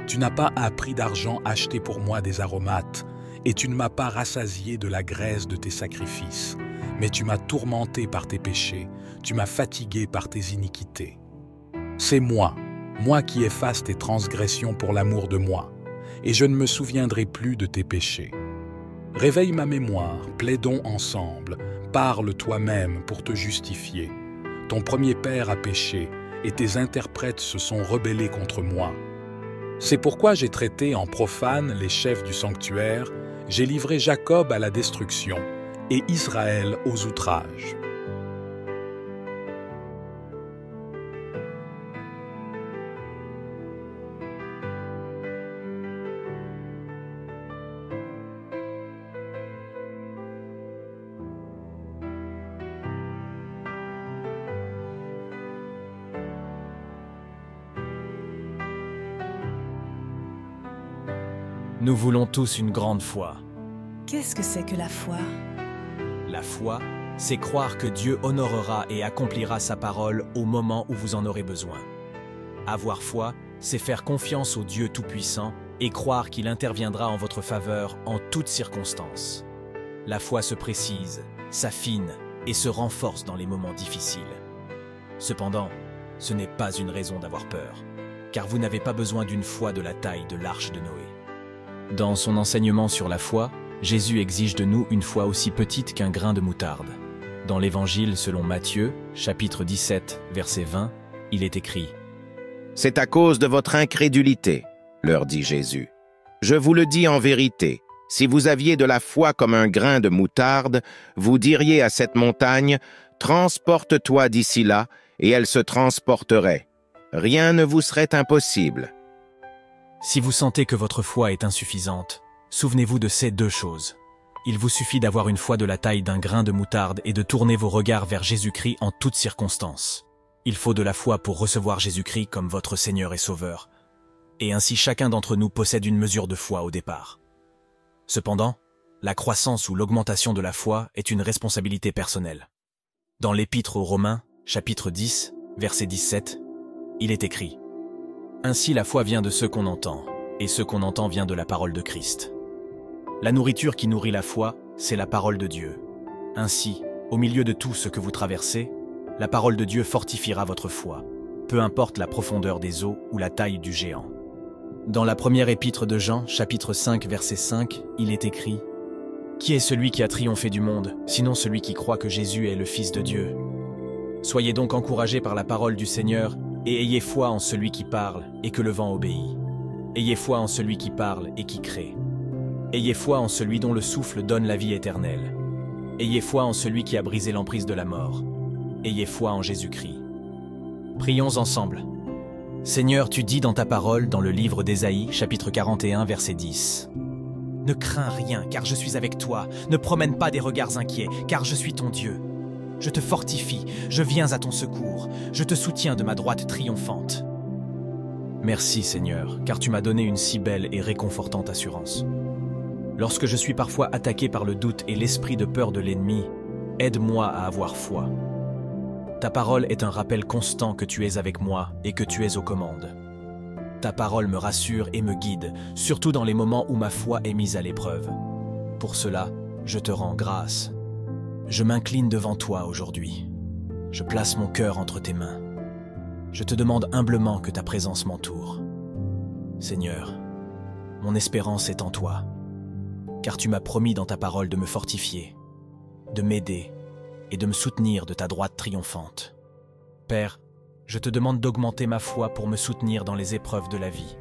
Tu n'as pas à prix d'argent acheté pour moi des aromates, et tu ne m'as pas rassasié de la graisse de tes sacrifices, mais tu m'as tourmenté par tes péchés, tu m'as fatigué par tes iniquités. C'est moi, moi qui efface tes transgressions pour l'amour de moi, et je ne me souviendrai plus de tes péchés. Réveille ma mémoire, plaidons ensemble, parle toi-même pour te justifier. Ton premier père a péché, et tes interprètes se sont rebellés contre moi. C'est pourquoi j'ai traité en profane les chefs du sanctuaire, j'ai livré Jacob à la destruction et Israël aux outrages. Nous voulons tous une grande foi. Qu'est-ce que c'est que la foi? La foi, c'est croire que Dieu honorera et accomplira sa parole au moment où vous en aurez besoin. Avoir foi, c'est faire confiance au Dieu Tout-Puissant et croire qu'il interviendra en votre faveur en toutes circonstances. La foi se précise, s'affine et se renforce dans les moments difficiles. Cependant, ce n'est pas une raison d'avoir peur, car vous n'avez pas besoin d'une foi de la taille de l'arche de Noé. Dans son enseignement sur la foi, Jésus exige de nous une foi aussi petite qu'un grain de moutarde. Dans l'Évangile selon Matthieu, chapitre 17, verset 20, il est écrit « C'est à cause de votre incrédulité, leur dit Jésus. Je vous le dis en vérité, si vous aviez de la foi comme un grain de moutarde, vous diriez à cette montagne, transporte-toi d'ici là, et elle se transporterait. Rien ne vous serait impossible. Si vous sentez que votre foi est insuffisante, souvenez-vous de ces deux choses. Il vous suffit d'avoir une foi de la taille d'un grain de moutarde et de tourner vos regards vers Jésus-Christ en toutes circonstances. Il faut de la foi pour recevoir Jésus-Christ comme votre Seigneur et Sauveur. Et ainsi chacun d'entre nous possède une mesure de foi au départ. Cependant, la croissance ou l'augmentation de la foi est une responsabilité personnelle. Dans l'Épître aux Romains, chapitre 10, verset 17, il est écrit « Ainsi la foi vient de ce qu'on entend, et ce qu'on entend vient de la parole de Christ. » La nourriture qui nourrit la foi, c'est la parole de Dieu. Ainsi, au milieu de tout ce que vous traversez, la parole de Dieu fortifiera votre foi, peu importe la profondeur des eaux ou la taille du géant. Dans la première épître de Jean, chapitre 5, verset 5, il est écrit « Qui est celui qui a triomphé du monde, sinon celui qui croit que Jésus est le Fils de Dieu ? Soyez donc encouragés par la parole du Seigneur, et ayez foi en celui qui parle et que le vent obéit. Ayez foi en celui qui parle et qui crée. Ayez foi en celui dont le souffle donne la vie éternelle. Ayez foi en celui qui a brisé l'emprise de la mort. Ayez foi en Jésus-Christ. » Prions ensemble. Seigneur, tu dis dans ta parole, dans le livre d'Ésaïe, chapitre 41, verset 10. « Ne crains rien, car je suis avec toi. Ne promène pas des regards inquiets, car je suis ton Dieu. Je te fortifie, je viens à ton secours. Je te soutiens de ma droite triomphante. » Merci, Seigneur, car tu m'as donné une si belle et réconfortante assurance. Lorsque je suis parfois attaqué par le doute et l'esprit de peur de l'ennemi, aide-moi à avoir foi. Ta parole est un rappel constant que tu es avec moi et que tu es aux commandes. Ta parole me rassure et me guide, surtout dans les moments où ma foi est mise à l'épreuve. Pour cela, je te rends grâce. Je m'incline devant toi aujourd'hui. Je place mon cœur entre tes mains. Je te demande humblement que ta présence m'entoure. Seigneur, mon espérance est en toi, car tu m'as promis dans ta parole de me fortifier, de m'aider et de me soutenir de ta droite triomphante. Père, je te demande d'augmenter ma foi pour me soutenir dans les épreuves de la vie.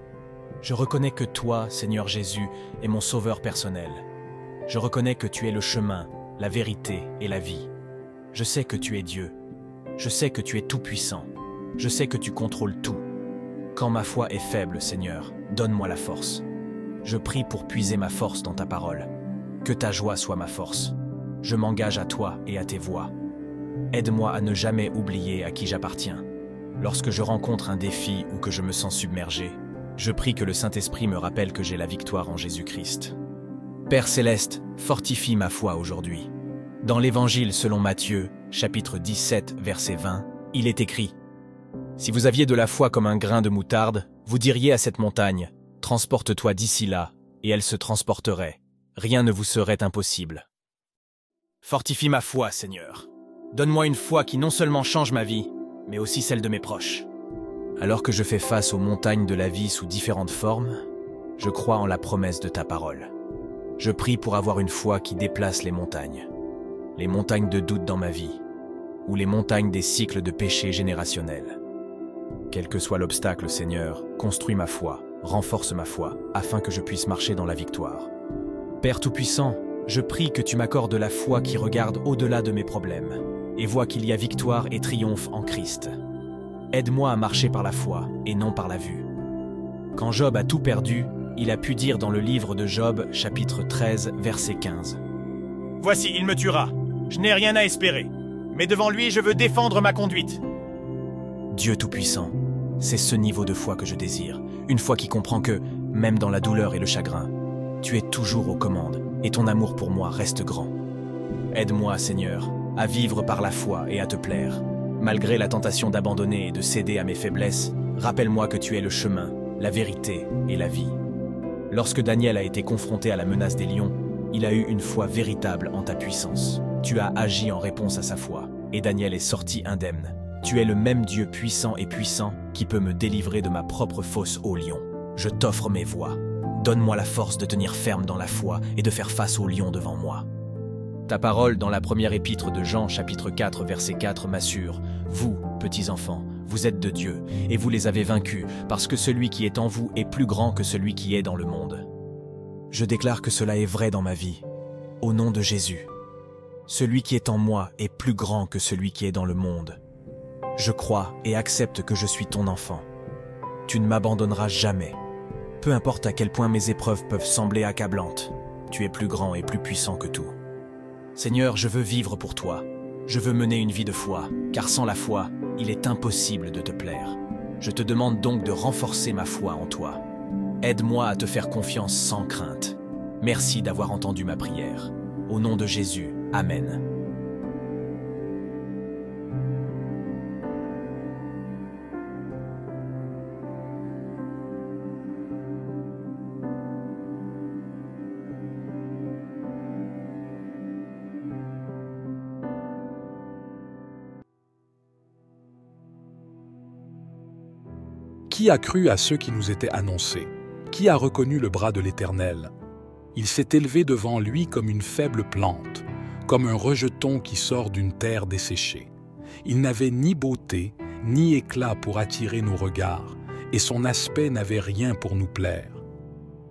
Je reconnais que toi, Seigneur Jésus, es mon sauveur personnel. Je reconnais que tu es le chemin, la vérité et la vie. Je sais que tu es Dieu. Je sais que tu es tout-puissant. Je sais que tu contrôles tout. Quand ma foi est faible, Seigneur, donne-moi la force. Je prie pour puiser ma force dans ta parole. Que ta joie soit ma force. Je m'engage à toi et à tes voies. Aide-moi à ne jamais oublier à qui j'appartiens. Lorsque je rencontre un défi ou que je me sens submergé, je prie que le Saint-Esprit me rappelle que j'ai la victoire en Jésus-Christ. Père Céleste, fortifie ma foi aujourd'hui. Dans l'Évangile selon Matthieu, chapitre 17, verset 20, il est écrit « Si vous aviez de la foi comme un grain de moutarde, vous diriez à cette montagne, « Transporte-toi d'ici là », et elle se transporterait. Rien ne vous serait impossible. Fortifie ma foi, Seigneur. Donne-moi une foi qui non seulement change ma vie, mais aussi celle de mes proches. Alors que je fais face aux montagnes de la vie sous différentes formes, je crois en la promesse de ta parole. Je prie pour avoir une foi qui déplace les montagnes de doute dans ma vie, ou les montagnes des cycles de péché générationnels. Quel que soit l'obstacle, Seigneur, construis ma foi, renforce ma foi, afin que je puisse marcher dans la victoire. Père Tout-Puissant, je prie que tu m'accordes la foi qui regarde au-delà de mes problèmes et voit qu'il y a victoire et triomphe en Christ. Aide-moi à marcher par la foi et non par la vue. Quand Job a tout perdu, il a pu dire dans le livre de Job, chapitre 13, verset 15. « Voici, il me tuera. Je n'ai rien à espérer. Mais devant lui, je veux défendre ma conduite. » Dieu Tout-Puissant, c'est ce niveau de foi que je désire. Une foi qui comprend que, même dans la douleur et le chagrin, tu es toujours aux commandes et ton amour pour moi reste grand. Aide-moi, Seigneur, à vivre par la foi et à te plaire. Malgré la tentation d'abandonner et de céder à mes faiblesses, rappelle-moi que tu es le chemin, la vérité et la vie. Lorsque Daniel a été confronté à la menace des lions, il a eu une foi véritable en ta puissance. Tu as agi en réponse à sa foi, et Daniel est sorti indemne. Tu es le même Dieu puissant et puissant qui peut me délivrer de ma propre fosse aux lions. Je t'offre mes voies. Donne-moi la force de tenir ferme dans la foi et de faire face aux lions devant moi. Ta parole dans la première épître de Jean, chapitre 4, verset 4 m'assure « Vous, petits enfants, vous êtes de Dieu, et vous les avez vaincus, parce que celui qui est en vous est plus grand que celui qui est dans le monde. » Je déclare que cela est vrai dans ma vie, au nom de Jésus. Celui qui est en moi est plus grand que celui qui est dans le monde. Je crois et accepte que je suis ton enfant. Tu ne m'abandonneras jamais. Peu importe à quel point mes épreuves peuvent sembler accablantes, tu es plus grand et plus puissant que tout. Seigneur, je veux vivre pour toi. Je veux mener une vie de foi, car sans la foi, il est impossible de te plaire. Je te demande donc de renforcer ma foi en toi. Aide-moi à te faire confiance sans crainte. Merci d'avoir entendu ma prière. Au nom de Jésus, Amen. Qui a cru à ceux qui nous étaient annoncés? Qui a reconnu le bras de l'Éternel? Il s'est élevé devant lui comme une faible plante, comme un rejeton qui sort d'une terre desséchée. Il n'avait ni beauté, ni éclat pour attirer nos regards, et son aspect n'avait rien pour nous plaire.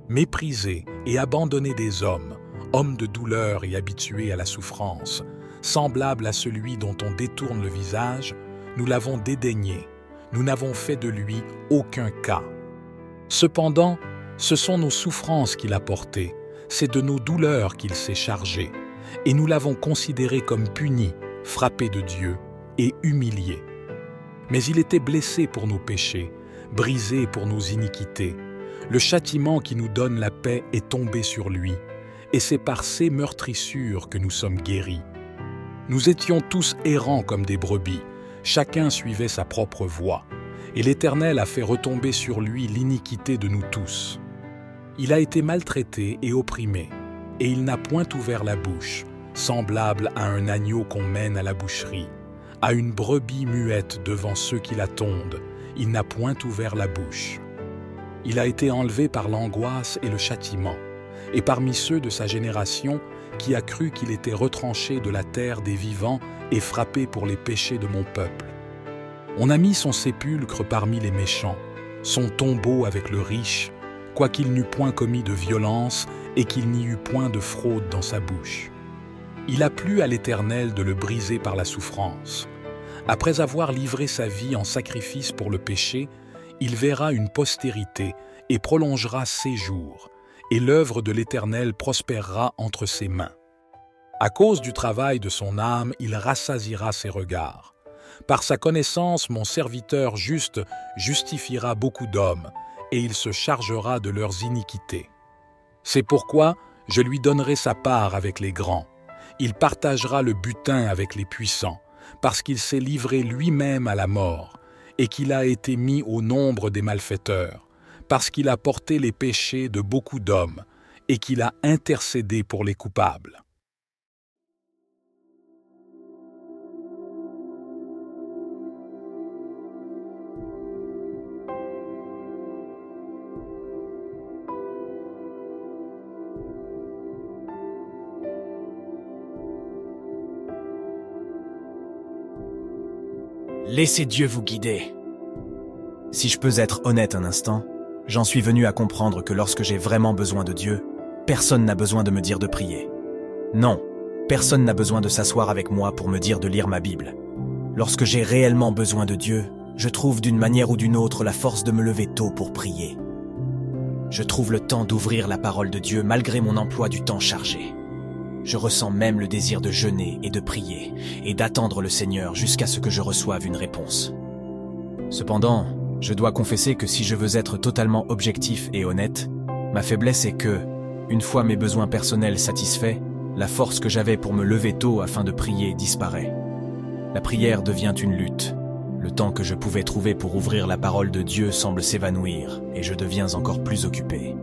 Méprisé et abandonné des hommes, homme de douleur et habitué à la souffrance, semblable à celui dont on détourne le visage, nous l'avons dédaigné. Nous n'avons fait de lui aucun cas. Cependant, ce sont nos souffrances qu'il a portées, c'est de nos douleurs qu'il s'est chargé, et nous l'avons considéré comme puni, frappé de Dieu et humilié. Mais il était blessé pour nos péchés, brisé pour nos iniquités. Le châtiment qui nous donne la paix est tombé sur lui, et c'est par ses meurtrissures que nous sommes guéris. Nous étions tous errants comme des brebis, chacun suivait sa propre voie, et l'Éternel a fait retomber sur lui l'iniquité de nous tous. Il a été maltraité et opprimé, et il n'a point ouvert la bouche, semblable à un agneau qu'on mène à la boucherie, à une brebis muette devant ceux qui la tondent, il n'a point ouvert la bouche. Il a été enlevé par l'angoisse et le châtiment, et parmi ceux de sa génération, qui a cru qu'il était retranché de la terre des vivants et frappé pour les péchés de mon peuple. On a mis son sépulcre parmi les méchants, son tombeau avec le riche, quoiqu'il n'eût point commis de violence et qu'il n'y eût point de fraude dans sa bouche. Il a plu à l'Éternel de le briser par la souffrance. Après avoir livré sa vie en sacrifice pour le péché, il verra une postérité et prolongera ses jours, et l'œuvre de l'Éternel prospérera entre ses mains. À cause du travail de son âme, il rassasiera ses regards. Par sa connaissance, mon serviteur juste justifiera beaucoup d'hommes, et il se chargera de leurs iniquités. C'est pourquoi je lui donnerai sa part avec les grands. Il partagera le butin avec les puissants, parce qu'il s'est livré lui-même à la mort, et qu'il a été mis au nombre des malfaiteurs, parce qu'il a porté les péchés de beaucoup d'hommes, et qu'il a intercédé pour les coupables. Laissez Dieu vous guider. Si je peux être honnête un instant, j'en suis venu à comprendre que lorsque j'ai vraiment besoin de Dieu, personne n'a besoin de me dire de prier. Non, personne n'a besoin de s'asseoir avec moi pour me dire de lire ma Bible. Lorsque j'ai réellement besoin de Dieu, je trouve d'une manière ou d'une autre la force de me lever tôt pour prier. Je trouve le temps d'ouvrir la parole de Dieu malgré mon emploi du temps chargé. Je ressens même le désir de jeûner et de prier, et d'attendre le Seigneur jusqu'à ce que je reçoive une réponse. Cependant, je dois confesser que si je veux être totalement objectif et honnête, ma faiblesse est que, une fois mes besoins personnels satisfaits, la force que j'avais pour me lever tôt afin de prier disparaît. La prière devient une lutte. Le temps que je pouvais trouver pour ouvrir la parole de Dieu semble s'évanouir, et je deviens encore plus occupé.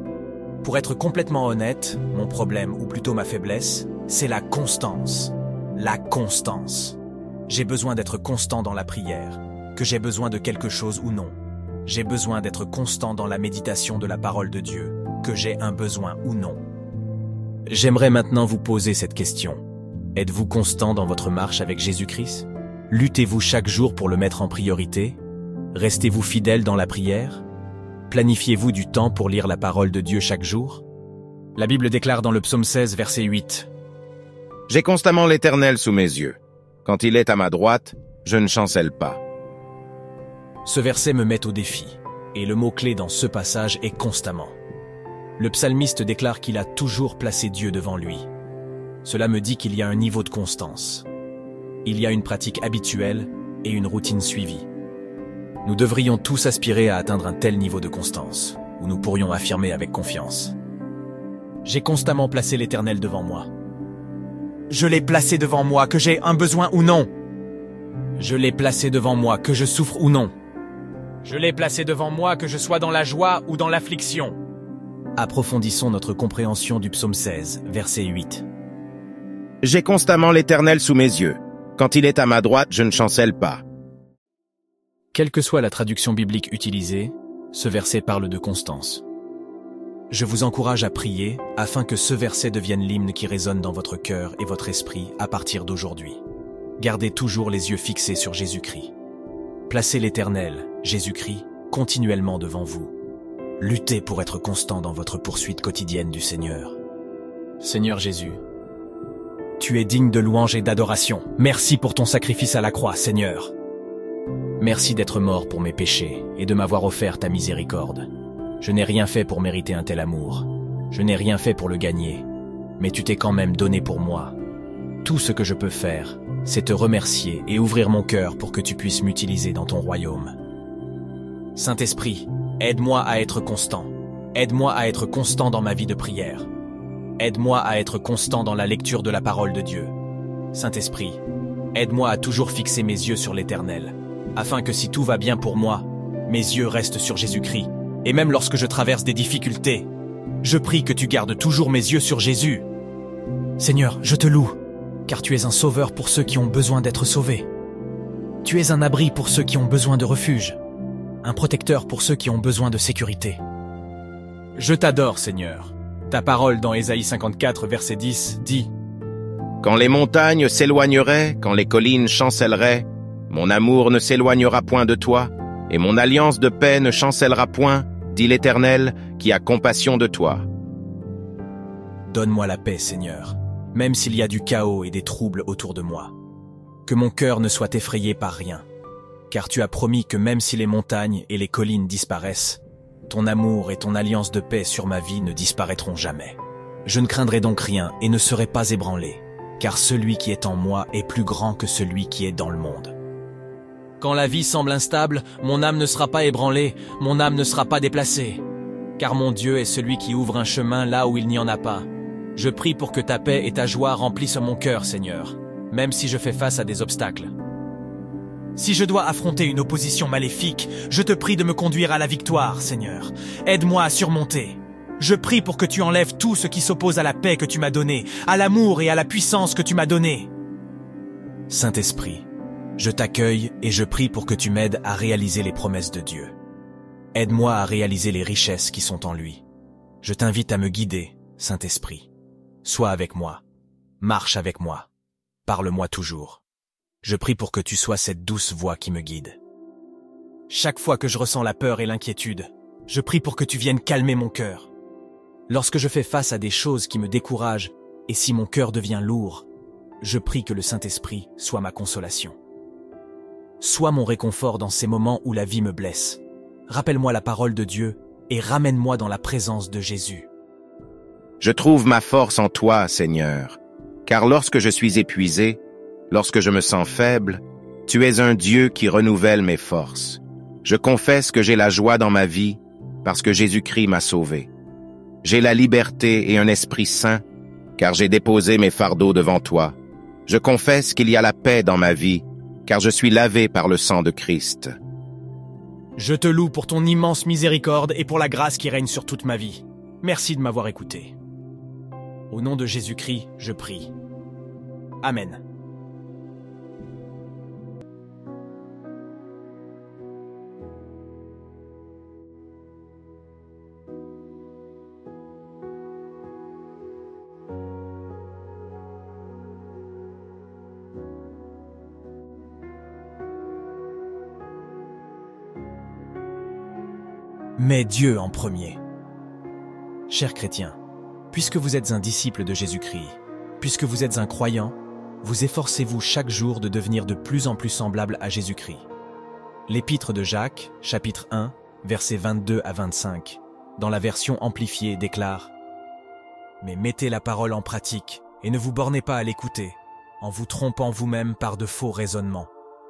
Pour être complètement honnête, mon problème, ou plutôt ma faiblesse, c'est la constance. La constance. J'ai besoin d'être constant dans la prière, que j'ai besoin de quelque chose ou non. J'ai besoin d'être constant dans la méditation de la parole de Dieu, que j'ai un besoin ou non. J'aimerais maintenant vous poser cette question. Êtes-vous constant dans votre marche avec Jésus-Christ? Luttez-vous chaque jour pour le mettre en priorité? Restez-vous fidèle dans la prière? Planifiez-vous du temps pour lire la parole de Dieu chaque jour? La Bible déclare dans le psaume 16, verset 8. J'ai constamment l'Éternel sous mes yeux. Quand il est à ma droite, je ne chancelle pas. Ce verset me met au défi, et le mot-clé dans ce passage est constamment. Le psalmiste déclare qu'il a toujours placé Dieu devant lui. Cela me dit qu'il y a un niveau de constance. Il y a une pratique habituelle et une routine suivie. Nous devrions tous aspirer à atteindre un tel niveau de constance, où nous pourrions affirmer avec confiance. J'ai constamment placé l'Éternel devant moi. Je l'ai placé devant moi, que j'ai un besoin ou non. Je l'ai placé devant moi, que je souffre ou non. Je l'ai placé devant moi, que je sois dans la joie ou dans l'affliction. Approfondissons notre compréhension du psaume 16, verset 8. J'ai constamment l'Éternel sous mes yeux. Quand il est à ma droite, je ne chancelle pas. Quelle que soit la traduction biblique utilisée, ce verset parle de constance. Je vous encourage à prier afin que ce verset devienne l'hymne qui résonne dans votre cœur et votre esprit à partir d'aujourd'hui. Gardez toujours les yeux fixés sur Jésus-Christ. Placez l'Éternel, Jésus-Christ, continuellement devant vous. Luttez pour être constant dans votre poursuite quotidienne du Seigneur. Seigneur Jésus, tu es digne de louange et d'adoration. Merci pour ton sacrifice à la croix, Seigneur. Merci d'être mort pour mes péchés et de m'avoir offert ta miséricorde. Je n'ai rien fait pour mériter un tel amour. Je n'ai rien fait pour le gagner, mais tu t'es quand même donné pour moi. Tout ce que je peux faire, c'est te remercier et ouvrir mon cœur pour que tu puisses m'utiliser dans ton royaume. Saint-Esprit, aide-moi à être constant. Aide-moi à être constant dans ma vie de prière. Aide-moi à être constant dans la lecture de la parole de Dieu. Saint-Esprit, aide-moi à toujours fixer mes yeux sur l'Éternel, afin que si tout va bien pour moi, mes yeux restent sur Jésus-Christ. Et même lorsque je traverse des difficultés, je prie que tu gardes toujours mes yeux sur Jésus. Seigneur, je te loue, car tu es un sauveur pour ceux qui ont besoin d'être sauvés. Tu es un abri pour ceux qui ont besoin de refuge, un protecteur pour ceux qui ont besoin de sécurité. Je t'adore, Seigneur. Ta parole dans Ésaïe 54, verset 10, dit « Quand les montagnes s'éloigneraient, quand les collines chancelleraient, mon amour ne s'éloignera point de toi, et mon alliance de paix ne chancellera point, dit l'Éternel, qui a compassion de toi. » Donne-moi la paix, Seigneur, même s'il y a du chaos et des troubles autour de moi. Que mon cœur ne soit effrayé par rien, car tu as promis que même si les montagnes et les collines disparaissent, ton amour et ton alliance de paix sur ma vie ne disparaîtront jamais. Je ne craindrai donc rien et ne serai pas ébranlé, car celui qui est en moi est plus grand que celui qui est dans le monde. Quand la vie semble instable, mon âme ne sera pas ébranlée, mon âme ne sera pas déplacée, car mon Dieu est celui qui ouvre un chemin là où il n'y en a pas. Je prie pour que ta paix et ta joie remplissent mon cœur, Seigneur, même si je fais face à des obstacles. Si je dois affronter une opposition maléfique, je te prie de me conduire à la victoire, Seigneur. Aide-moi à surmonter. Je prie pour que tu enlèves tout ce qui s'oppose à la paix que tu m'as donnée, à l'amour et à la puissance que tu m'as donnée. Saint-Esprit, je t'accueille et je prie pour que tu m'aides à réaliser les promesses de Dieu. Aide-moi à réaliser les richesses qui sont en lui. Je t'invite à me guider, Saint-Esprit. Sois avec moi. Marche avec moi. Parle-moi toujours. Je prie pour que tu sois cette douce voix qui me guide. Chaque fois que je ressens la peur et l'inquiétude, je prie pour que tu viennes calmer mon cœur. Lorsque je fais face à des choses qui me découragent, et si mon cœur devient lourd, je prie que le Saint-Esprit soit ma consolation. Sois mon réconfort dans ces moments où la vie me blesse. Rappelle-moi la parole de Dieu et ramène-moi dans la présence de Jésus. Je trouve ma force en toi, Seigneur, car lorsque je suis épuisé, lorsque je me sens faible, tu es un Dieu qui renouvelle mes forces. Je confesse que j'ai la joie dans ma vie parce que Jésus-Christ m'a sauvé. J'ai la liberté et un esprit saint car j'ai déposé mes fardeaux devant toi. Je confesse qu'il y a la paix dans ma vie car je suis lavé par le sang de Christ. Je te loue pour ton immense miséricorde et pour la grâce qui règne sur toute ma vie. Merci de m'avoir écouté. Au nom de Jésus-Christ, je prie. Amen. Mets Dieu en premier. Chers chrétiens, puisque vous êtes un disciple de Jésus-Christ, puisque vous êtes un croyant, vous efforcez-vous chaque jour de devenir de plus en plus semblable à Jésus-Christ. L'Épître de Jacques, chapitre 1, versets 22 à 25, dans la version amplifiée, déclare « Mais mettez la parole en pratique et ne vous bornez pas à l'écouter, en vous trompant vous-même par de faux raisonnements.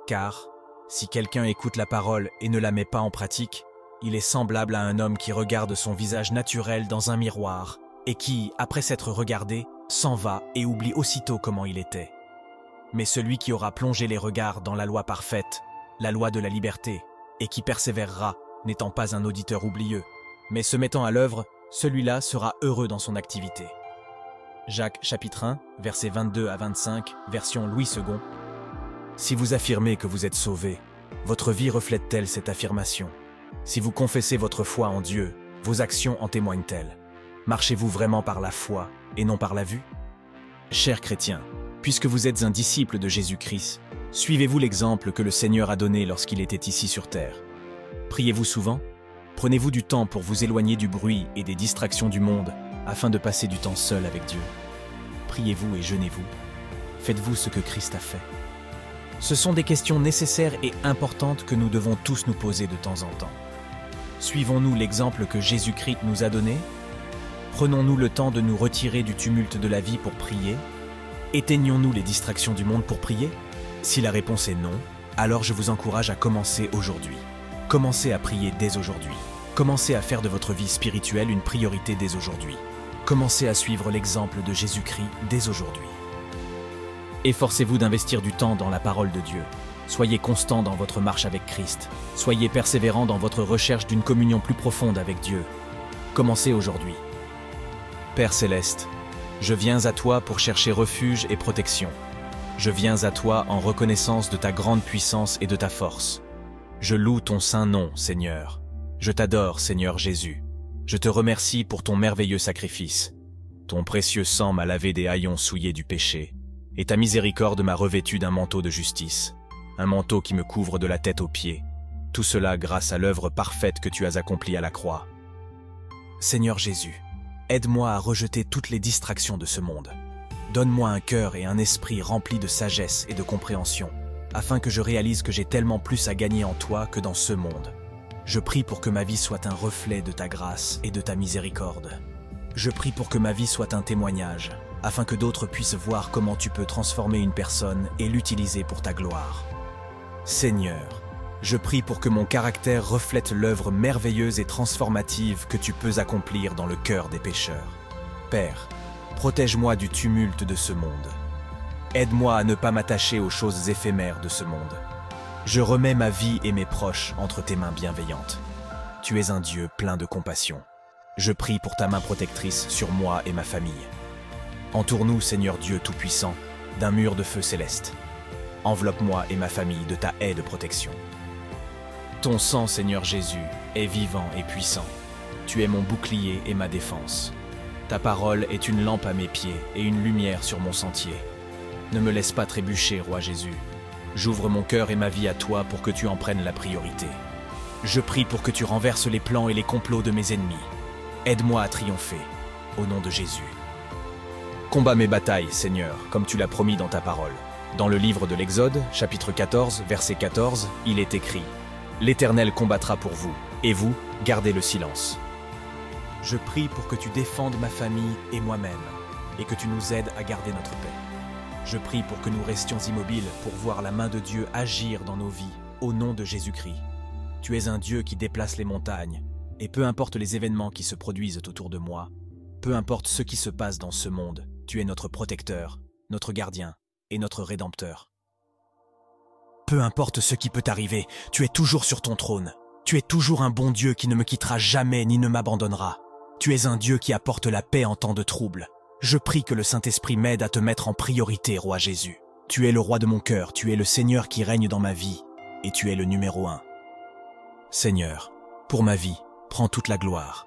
Car, si quelqu'un écoute la parole et ne la met pas en pratique, il est semblable à un homme qui regarde son visage naturel dans un miroir et qui, après s'être regardé, s'en va et oublie aussitôt comment il était. Mais celui qui aura plongé les regards dans la loi parfaite, la loi de la liberté, et qui persévérera, n'étant pas un auditeur oublieux, mais se mettant à l'œuvre, celui-là sera heureux dans son activité. » Jacques chapitre 1, versets 22 à 25, version Louis II. Si vous affirmez que vous êtes sauvés, votre vie reflète-t-elle cette affirmation? Si vous confessez votre foi en Dieu, vos actions en témoignent-elles? Marchez-vous vraiment par la foi et non par la vue? Chers chrétiens, puisque vous êtes un disciple de Jésus-Christ, suivez-vous l'exemple que le Seigneur a donné lorsqu'il était ici sur terre. Priez-vous souvent? Prenez-vous du temps pour vous éloigner du bruit et des distractions du monde afin de passer du temps seul avec Dieu. Priez-vous et jeûnez-vous. Faites-vous ce que Christ a fait. Ce sont des questions nécessaires et importantes que nous devons tous nous poser de temps en temps. Suivons-nous l'exemple que Jésus-Christ nous a donné? Prenons-nous le temps de nous retirer du tumulte de la vie pour prier? Éteignons-nous les distractions du monde pour prier? Si la réponse est non, alors je vous encourage à commencer aujourd'hui. Commencez à prier dès aujourd'hui. Commencez à faire de votre vie spirituelle une priorité dès aujourd'hui. Commencez à suivre l'exemple de Jésus-Christ dès aujourd'hui. Efforcez-vous d'investir du temps dans la parole de Dieu. Soyez constant dans votre marche avec Christ. Soyez persévérant dans votre recherche d'une communion plus profonde avec Dieu. Commencez aujourd'hui. Père Céleste, je viens à toi pour chercher refuge et protection. Je viens à toi en reconnaissance de ta grande puissance et de ta force. Je loue ton saint nom, Seigneur. Je t'adore, Seigneur Jésus. Je te remercie pour ton merveilleux sacrifice. Ton précieux sang m'a lavé des haillons souillés du péché, et ta miséricorde m'a revêtu d'un manteau de justice, un manteau qui me couvre de la tête aux pieds. Tout cela grâce à l'œuvre parfaite que tu as accomplie à la croix. Seigneur Jésus, aide-moi à rejeter toutes les distractions de ce monde. Donne-moi un cœur et un esprit remplis de sagesse et de compréhension, afin que je réalise que j'ai tellement plus à gagner en toi que dans ce monde. Je prie pour que ma vie soit un reflet de ta grâce et de ta miséricorde. Je prie pour que ma vie soit un témoignage, afin que d'autres puissent voir comment tu peux transformer une personne et l'utiliser pour ta gloire. Seigneur, je prie pour que mon caractère reflète l'œuvre merveilleuse et transformative que tu peux accomplir dans le cœur des pécheurs. Père, protège-moi du tumulte de ce monde. Aide-moi à ne pas m'attacher aux choses éphémères de ce monde. Je remets ma vie et mes proches entre tes mains bienveillantes. Tu es un Dieu plein de compassion. Je prie pour ta main protectrice sur moi et ma famille. Entoure-nous, Seigneur Dieu Tout-Puissant, d'un mur de feu céleste. Enveloppe-moi et ma famille de ta haie de protection. Ton sang, Seigneur Jésus, est vivant et puissant. Tu es mon bouclier et ma défense. Ta parole est une lampe à mes pieds et une lumière sur mon sentier. Ne me laisse pas trébucher, Roi Jésus. J'ouvre mon cœur et ma vie à toi pour que tu en prennes la priorité. Je prie pour que tu renverses les plans et les complots de mes ennemis. Aide-moi à triompher, au nom de Jésus. Combat mes batailles, Seigneur, comme tu l'as promis dans ta parole. Dans le livre de l'Exode, chapitre 14, verset 14, il est écrit « L'Éternel combattra pour vous, et vous, gardez le silence. » Je prie pour que tu défendes ma famille et moi-même, et que tu nous aides à garder notre paix. Je prie pour que nous restions immobiles pour voir la main de Dieu agir dans nos vies, au nom de Jésus-Christ. Tu es un Dieu qui déplace les montagnes, et peu importe les événements qui se produisent autour de moi, peu importe ce qui se passe dans ce monde, tu es notre protecteur, notre gardien et notre rédempteur. Peu importe ce qui peut arriver, tu es toujours sur ton trône. Tu es toujours un bon Dieu qui ne me quittera jamais ni ne m'abandonnera. Tu es un Dieu qui apporte la paix en temps de trouble. Je prie que le Saint-Esprit m'aide à te mettre en priorité, Roi Jésus. Tu es le roi de mon cœur, tu es le Seigneur qui règne dans ma vie, et tu es le numéro 1. Seigneur, pour ma vie, prends toute la gloire.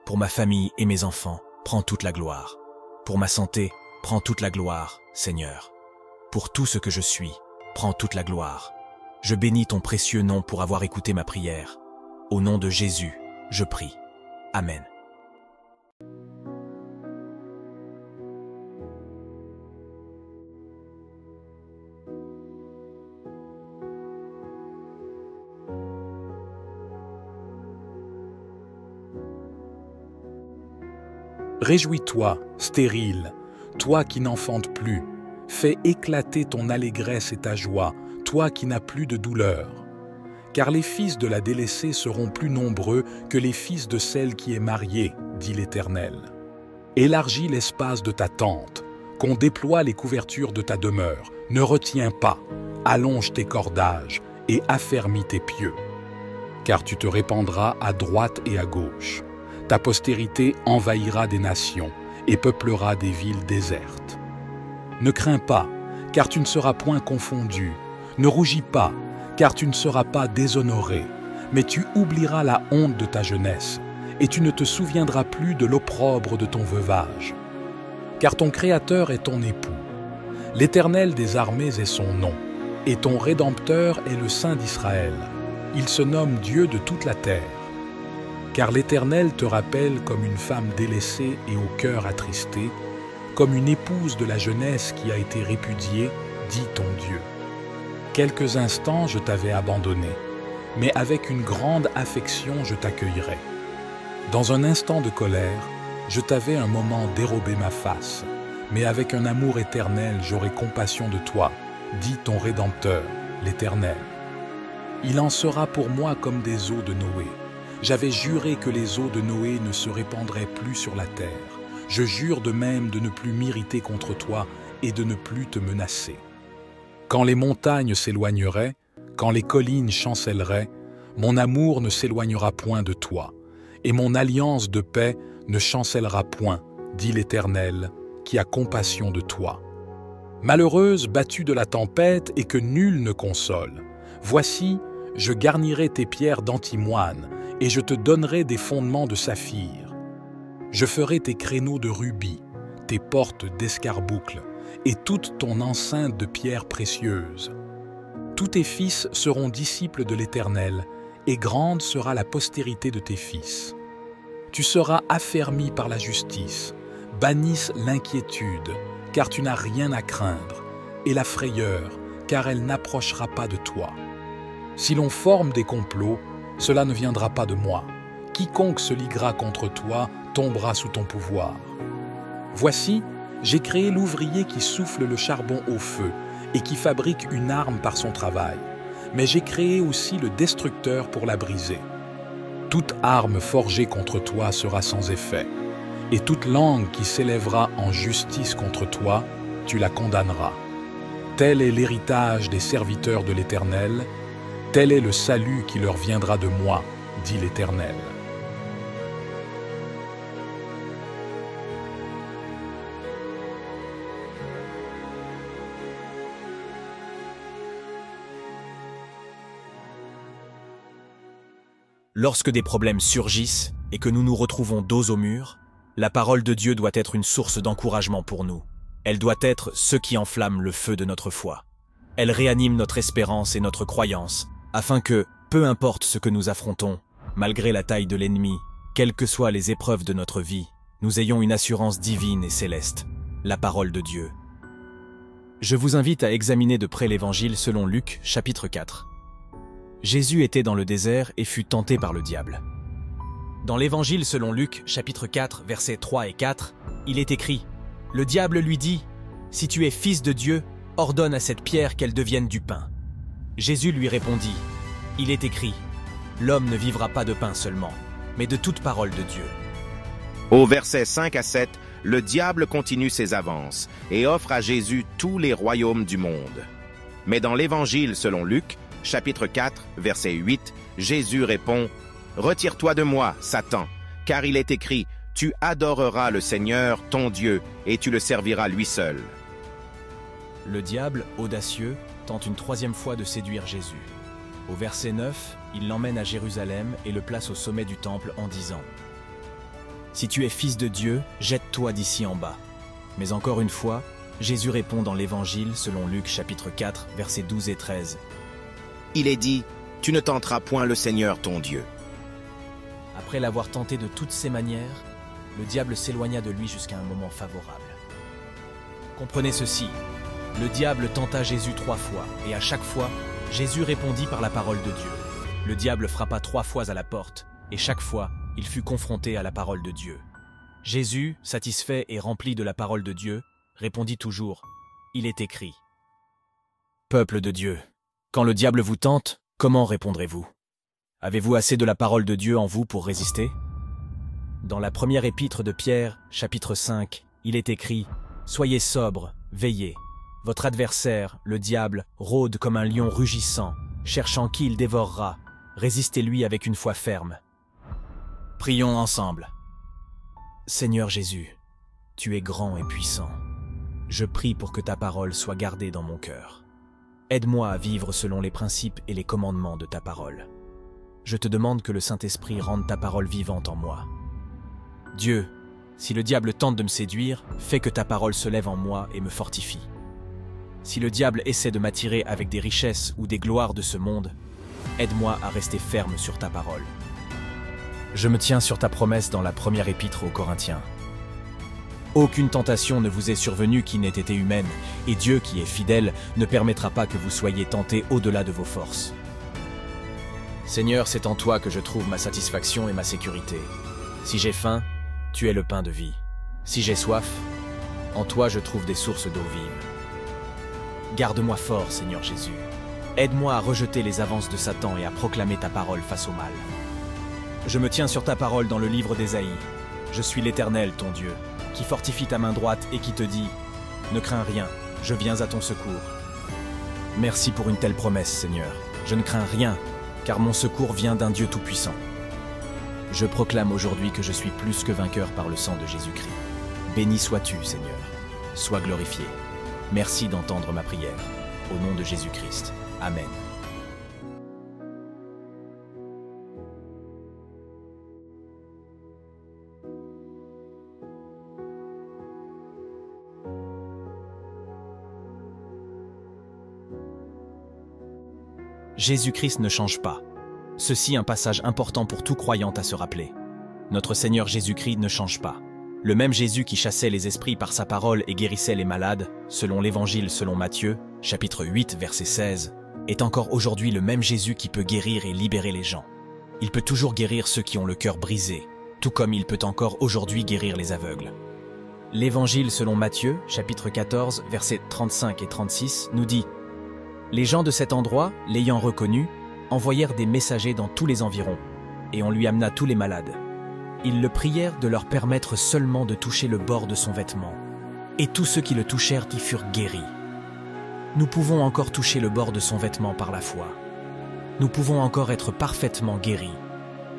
Pour ma famille et mes enfants, prends toute la gloire. Pour ma santé, prends toute la gloire, Seigneur. Pour tout ce que je suis, prends toute la gloire. Je bénis ton précieux nom pour avoir écouté ma prière. Au nom de Jésus, je prie. Amen. Réjouis-toi, stérile, toi qui n'enfantes plus. Fais éclater ton allégresse et ta joie, toi qui n'as plus de douleur. Car les fils de la délaissée seront plus nombreux que les fils de celle qui est mariée, dit l'Éternel. Élargis l'espace de ta tente, qu'on déploie les couvertures de ta demeure. Ne retiens pas, allonge tes cordages et affermis tes pieux. Car tu te répandras à droite et à gauche. Ta postérité envahira des nations et peuplera des villes désertes. Ne crains pas, car tu ne seras point confondu. Ne rougis pas, car tu ne seras pas déshonoré. Mais tu oublieras la honte de ta jeunesse, et tu ne te souviendras plus de l'opprobre de ton veuvage. Car ton Créateur est ton époux. L'Éternel des armées est son nom, et ton Rédempteur est le Saint d'Israël. Il se nomme Dieu de toute la terre. Car l'Éternel te rappelle comme une femme délaissée et au cœur attristé, comme une épouse de la jeunesse qui a été répudiée, dit ton Dieu. Quelques instants je t'avais abandonné, mais avec une grande affection je t'accueillerai. Dans un instant de colère, je t'avais un moment dérobé ma face, mais avec un amour éternel j'aurai compassion de toi, dit ton Rédempteur, l'Éternel. Il en sera pour moi comme des eaux de Noé. J'avais juré que les eaux de Noé ne se répandraient plus sur la terre. Je jure de même de ne plus m'irriter contre toi et de ne plus te menacer. Quand les montagnes s'éloigneraient, quand les collines chancelleraient, mon amour ne s'éloignera point de toi, et mon alliance de paix ne chancellera point, dit l'Éternel, qui a compassion de toi. Malheureuse, battue de la tempête et que nul ne console, voici, je garnirai tes pierres d'antimoine, et je te donnerai des fondements de saphir. Je ferai tes créneaux de rubis, tes portes d'escarboucles, et toute ton enceinte de pierres précieuses. Tous tes fils seront disciples de l'Éternel, et grande sera la postérité de tes fils. Tu seras affermi par la justice, bannisse l'inquiétude, car tu n'as rien à craindre, et la frayeur, car elle n'approchera pas de toi. Si l'on forme des complots, cela ne viendra pas de moi. Quiconque se liguera contre toi tombera sous ton pouvoir. Voici, j'ai créé l'ouvrier qui souffle le charbon au feu et qui fabrique une arme par son travail. Mais j'ai créé aussi le destructeur pour la briser. Toute arme forgée contre toi sera sans effet, et toute langue qui s'élèvera en justice contre toi, tu la condamneras. Tel est l'héritage des serviteurs de l'Éternel, tel est le salut qui leur viendra de moi, dit l'Éternel. Lorsque des problèmes surgissent et que nous nous retrouvons dos au mur, la parole de Dieu doit être une source d'encouragement pour nous. Elle doit être ce qui enflamme le feu de notre foi. Elle réanime notre espérance et notre croyance, afin que, peu importe ce que nous affrontons, malgré la taille de l'ennemi, quelles que soient les épreuves de notre vie, nous ayons une assurance divine et céleste, la parole de Dieu. Je vous invite à examiner de près l'Évangile selon Luc, chapitre 4. Jésus était dans le désert et fut tenté par le diable. Dans l'Évangile selon Luc, chapitre 4, versets 3 et 4, il est écrit « Le diable lui dit, « Si tu es fils de Dieu, ordonne à cette pierre qu'elle devienne du pain. » Jésus lui répondit « Il est écrit, « L'homme ne vivra pas de pain seulement, mais de toute parole de Dieu. » Au verset 5 à 7, le diable continue ses avances et offre à Jésus tous les royaumes du monde. Mais dans l'Évangile selon Luc, chapitre 4, verset 8, Jésus répond « Retire-toi de moi, Satan, car il est écrit « Tu adoreras le Seigneur, ton Dieu, et tu le serviras lui seul. » Le diable, audacieux, tente une troisième fois de séduire Jésus. Au verset 9, il l'emmène à Jérusalem et le place au sommet du temple en disant « Si tu es fils de Dieu, jette-toi d'ici en bas. » Mais encore une fois, Jésus répond dans l'Évangile selon Luc chapitre 4, versets 12 et 13. Il est dit « Tu ne tenteras point le Seigneur ton Dieu. » Après l'avoir tenté de toutes ses manières, le diable s'éloigna de lui jusqu'à un moment favorable. Comprenez ceci, le diable tenta Jésus 3 fois, et à chaque fois, Jésus répondit par la parole de Dieu. Le diable frappa 3 fois à la porte, et chaque fois, il fut confronté à la parole de Dieu. Jésus, satisfait et rempli de la parole de Dieu, répondit toujours, « Il est écrit. » Peuple de Dieu, quand le diable vous tente, comment répondrez-vous? Avez-vous assez de la parole de Dieu en vous pour résister? Dans la première épître de Pierre, chapitre 5, il est écrit « Soyez sobres, veillez. Votre adversaire, le diable, rôde comme un lion rugissant, cherchant qui il dévorera. Résistez-lui avec une foi ferme. » Prions ensemble. Seigneur Jésus, tu es grand et puissant. Je prie pour que ta parole soit gardée dans mon cœur. Aide-moi à vivre selon les principes et les commandements de ta parole. Je te demande que le Saint-Esprit rende ta parole vivante en moi. Dieu, si le diable tente de me séduire, fais que ta parole se lève en moi et me fortifie. Si le diable essaie de m'attirer avec des richesses ou des gloires de ce monde, aide-moi à rester ferme sur ta parole. Je me tiens sur ta promesse dans la première épître aux Corinthiens. Aucune tentation ne vous est survenue qui n'ait été humaine, et Dieu, qui est fidèle, ne permettra pas que vous soyez tentés au-delà de vos forces. Seigneur, c'est en toi que je trouve ma satisfaction et ma sécurité. Si j'ai faim, tu es le pain de vie. Si j'ai soif, en toi je trouve des sources d'eau vive. Garde-moi fort, Seigneur Jésus. Aide-moi à rejeter les avances de Satan et à proclamer ta parole face au mal. Je me tiens sur ta parole dans le livre d'Ésaïe. Je suis l'Éternel, ton Dieu, qui fortifie ta main droite et qui te dit « Ne crains rien, je viens à ton secours. » Merci pour une telle promesse, Seigneur. Je ne crains rien, car mon secours vient d'un Dieu tout-puissant. Je proclame aujourd'hui que je suis plus que vainqueur par le sang de Jésus-Christ. Béni sois-tu, Seigneur. Sois glorifié. Merci d'entendre ma prière. Au nom de Jésus-Christ. Amen. Jésus-Christ ne change pas. Ceci est un passage important pour tout croyant à se rappeler. Notre Seigneur Jésus-Christ ne change pas. Le même Jésus qui chassait les esprits par sa parole et guérissait les malades, selon l'Évangile selon Matthieu, chapitre 8, verset 16, est encore aujourd'hui le même Jésus qui peut guérir et libérer les gens. Il peut toujours guérir ceux qui ont le cœur brisé, tout comme il peut encore aujourd'hui guérir les aveugles. L'Évangile selon Matthieu, chapitre 14, versets 35 et 36, nous dit « Les gens de cet endroit, l'ayant reconnu, envoyèrent des messagers dans tous les environs, et on lui amena tous les malades. Ils le prièrent de leur permettre seulement de toucher le bord de son vêtement, et tous ceux qui le touchèrent y furent guéris. Nous pouvons encore toucher le bord de son vêtement par la foi. Nous pouvons encore être parfaitement guéris,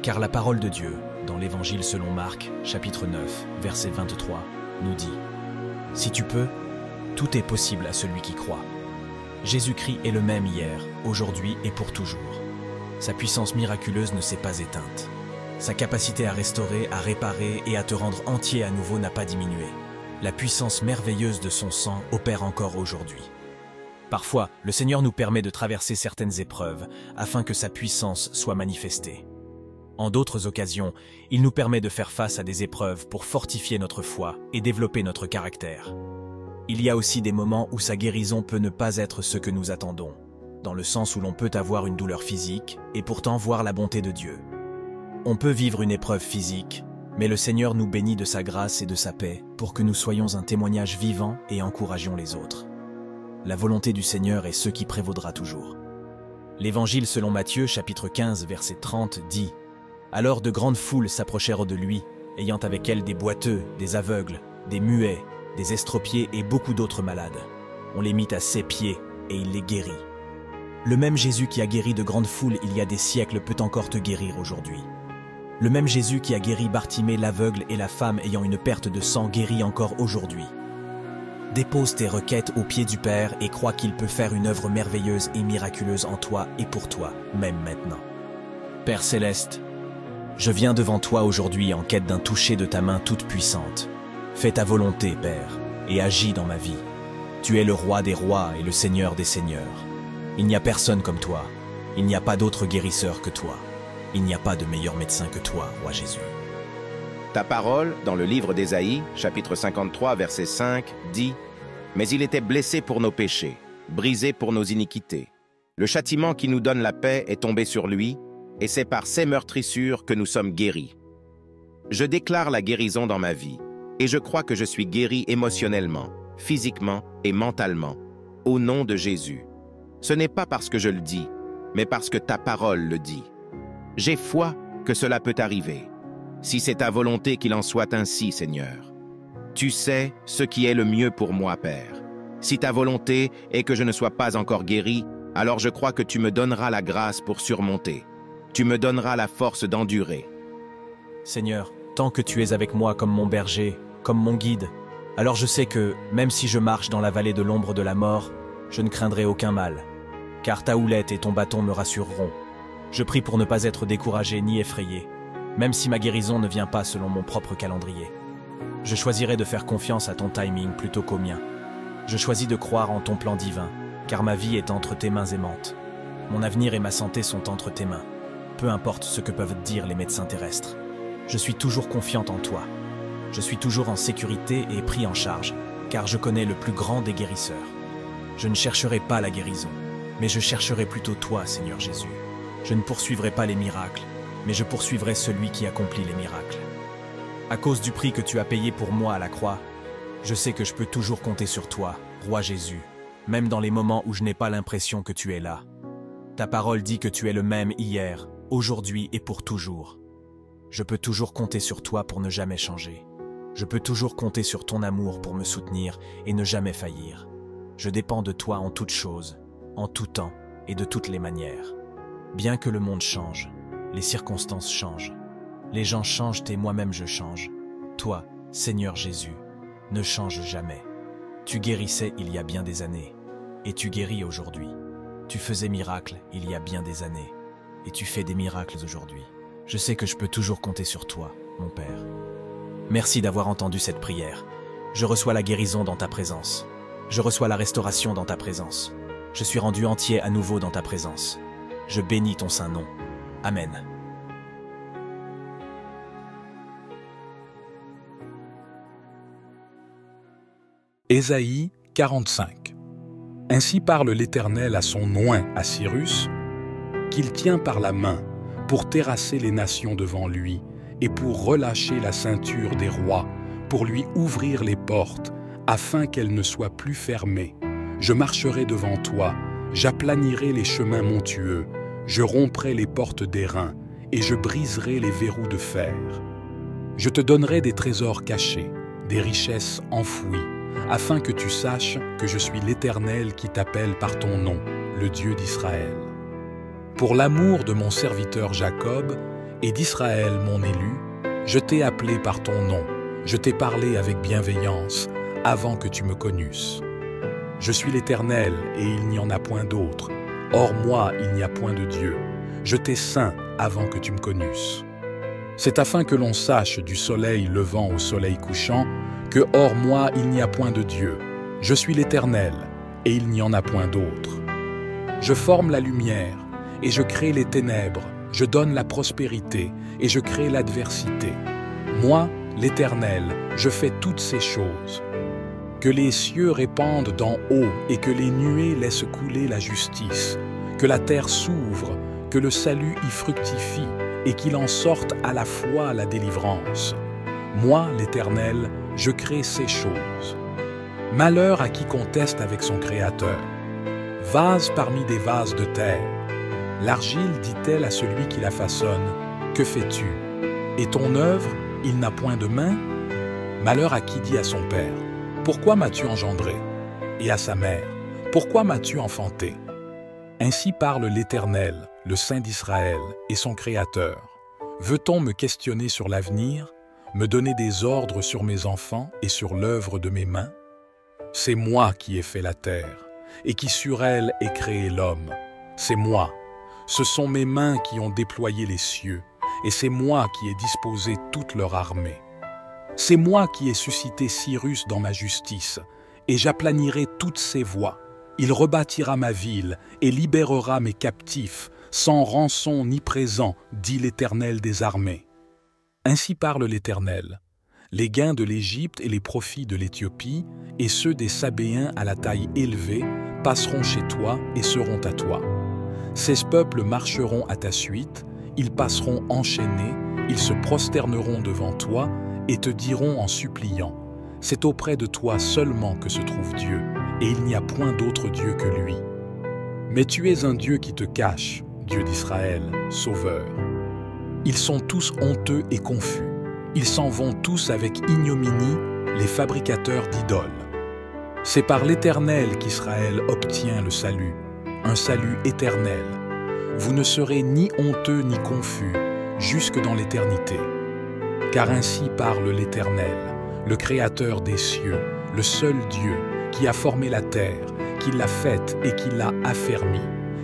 car la parole de Dieu, dans l'Évangile selon Marc, chapitre 9, verset 23, nous dit « Si tu peux, tout est possible à celui qui croit. » Jésus-Christ est le même hier, aujourd'hui et pour toujours. Sa puissance miraculeuse ne s'est pas éteinte. Sa capacité à restaurer, à réparer et à te rendre entier à nouveau n'a pas diminué. La puissance merveilleuse de son sang opère encore aujourd'hui. Parfois, le Seigneur nous permet de traverser certaines épreuves afin que sa puissance soit manifestée. En d'autres occasions, il nous permet de faire face à des épreuves pour fortifier notre foi et développer notre caractère. Il y a aussi des moments où sa guérison peut ne pas être ce que nous attendons, dans le sens où l'on peut avoir une douleur physique et pourtant voir la bonté de Dieu. On peut vivre une épreuve physique, mais le Seigneur nous bénit de sa grâce et de sa paix pour que nous soyons un témoignage vivant et encouragions les autres. La volonté du Seigneur est ce qui prévaudra toujours. L'Évangile selon Matthieu, chapitre 15, verset 30, dit « Alors de grandes foules s'approchèrent de lui, ayant avec elles des boiteux, des aveugles, des muets, des estropiés et beaucoup d'autres malades. On les mit à ses pieds et il les guérit. » Le même Jésus qui a guéri de grandes foules il y a des siècles peut encore te guérir aujourd'hui. Le même Jésus qui a guéri Bartimée l'aveugle et la femme ayant une perte de sang guérit encore aujourd'hui. Dépose tes requêtes aux pieds du Père et crois qu'il peut faire une œuvre merveilleuse et miraculeuse en toi et pour toi, même maintenant. Père Céleste, je viens devant toi aujourd'hui en quête d'un toucher de ta main toute puissante. Fais ta volonté, Père, et agis dans ma vie. Tu es le roi des rois et le Seigneur des seigneurs. Il n'y a personne comme toi. Il n'y a pas d'autre guérisseur que toi. Il n'y a pas de meilleur médecin que toi, roi Jésus. Ta parole, dans le livre d'Ésaïe, chapitre 53, verset 5, dit « Mais il était blessé pour nos péchés, brisé pour nos iniquités. Le châtiment qui nous donne la paix est tombé sur lui, et c'est par ses meurtrissures que nous sommes guéris. » Je déclare la guérison dans ma vie, et je crois que je suis guéri émotionnellement, physiquement et mentalement, au nom de Jésus. Ce n'est pas parce que je le dis, mais parce que ta parole le dit. J'ai foi que cela peut arriver. Si c'est ta volonté qu'il en soit ainsi, Seigneur. Tu sais ce qui est le mieux pour moi, Père. Si ta volonté est que je ne sois pas encore guéri, alors je crois que tu me donneras la grâce pour surmonter. Tu me donneras la force d'endurer. Seigneur, tant que tu es avec moi comme mon berger, comme mon guide, alors je sais que, même si je marche dans la vallée de l'ombre de la mort, je ne craindrai aucun mal, car ta houlette et ton bâton me rassureront. Je prie pour ne pas être découragé ni effrayé, même si ma guérison ne vient pas selon mon propre calendrier. Je choisirai de faire confiance à ton timing plutôt qu'au mien. Je choisis de croire en ton plan divin, car ma vie est entre tes mains aimantes. Mon avenir et ma santé sont entre tes mains, peu importe ce que peuvent dire les médecins terrestres. Je suis toujours confiante en toi. Je suis toujours en sécurité et pris en charge, car je connais le plus grand des guérisseurs. Je ne chercherai pas la guérison, mais je chercherai plutôt toi, Seigneur Jésus. Je ne poursuivrai pas les miracles, mais je poursuivrai celui qui accomplit les miracles. À cause du prix que tu as payé pour moi à la croix, je sais que je peux toujours compter sur toi, Roi Jésus, même dans les moments où je n'ai pas l'impression que tu es là. Ta parole dit que tu es le même hier, aujourd'hui et pour toujours. Je peux toujours compter sur toi pour ne jamais changer. Je peux toujours compter sur ton amour pour me soutenir et ne jamais faillir. Je dépends de toi en toutes choses, en tout temps et de toutes les manières. Bien que le monde change, les circonstances changent. Les gens changent et moi-même je change. Toi, Seigneur Jésus, ne change jamais. Tu guérissais il y a bien des années, et tu guéris aujourd'hui. Tu faisais miracle il y a bien des années, et tu fais des miracles aujourd'hui. Je sais que je peux toujours compter sur toi, mon Père. Merci d'avoir entendu cette prière. Je reçois la guérison dans ta présence. Je reçois la restauration dans ta présence. Je suis rendu entier à nouveau dans ta présence. Je bénis ton saint nom. Amen. Ésaïe 45. Ainsi parle l'Éternel à son oint, à Cyrus, qu'il tient par la main pour terrasser les nations devant lui et pour relâcher la ceinture des rois, pour lui ouvrir les portes, afin qu'elles ne soient plus fermées. Je marcherai devant toi, j'aplanirai les chemins montueux, je romprai les portes d'airain et je briserai les verrous de fer. Je te donnerai des trésors cachés, des richesses enfouies, afin que tu saches que je suis l'Éternel qui t'appelle par ton nom, le Dieu d'Israël. Pour l'amour de mon serviteur Jacob et d'Israël mon élu, je t'ai appelé par ton nom, je t'ai parlé avec bienveillance, avant que tu me connusses. Je suis l'Éternel et il n'y en a point d'autre. Hors moi, il n'y a point de Dieu. Je t'ai saint avant que tu me connusses. C'est afin que l'on sache du soleil levant au soleil couchant que hors moi, il n'y a point de Dieu. Je suis l'Éternel et il n'y en a point d'autre. Je forme la lumière et je crée les ténèbres. Je donne la prospérité et je crée l'adversité. Moi, l'Éternel, je fais toutes ces choses. Que les cieux répandent d'en haut et que les nuées laissent couler la justice. Que la terre s'ouvre, que le salut y fructifie et qu'il en sorte à la fois la délivrance. Moi, l'Éternel, je crée ces choses. Malheur à qui conteste avec son Créateur. Vase parmi des vases de terre. L'argile dit-elle à celui qui la façonne, « Que fais-tu? Et ton œuvre, il n'a point de main ?» Malheur à qui dit à son père, « Pourquoi m'as-tu engendré ?» Et à sa mère, « Pourquoi m'as-tu enfanté ?» Ainsi parle l'Éternel, le Saint d'Israël, et son Créateur. Veut-on me questionner sur l'avenir, me donner des ordres sur mes enfants et sur l'œuvre de mes mains? C'est moi qui ai fait la terre, et qui sur elle ai créé l'homme. C'est moi. Ce sont mes mains qui ont déployé les cieux, et c'est moi qui ai disposé toute leur armée. C'est moi qui ai suscité Cyrus dans ma justice, et j'aplanirai toutes ses voies. Il rebâtira ma ville et libérera mes captifs, sans rançon ni présent, dit l'Éternel des armées. Ainsi parle l'Éternel. Les gains de l'Égypte et les profits de l'Éthiopie, et ceux des Sabéens à la taille élevée, passeront chez toi et seront à toi. Ces peuples marcheront à ta suite, ils passeront enchaînés, Ils se prosterneront devant toi et te diront en suppliant, « C'est auprès de toi seulement que se trouve Dieu, et il n'y a point d'autre Dieu que lui. » Mais tu es un Dieu qui te cache, Dieu d'Israël, Sauveur. Ils sont tous honteux et confus. Ils s'en vont tous avec ignominie, les fabricateurs d'idoles. C'est par l'Éternel qu'Israël obtient le salut, un salut éternel. Vous ne serez ni honteux ni confus, jusque dans l'éternité. Car ainsi parle l'Éternel, le Créateur des cieux, le seul Dieu, qui a formé la terre, qui l'a faite et qui l'a affermie,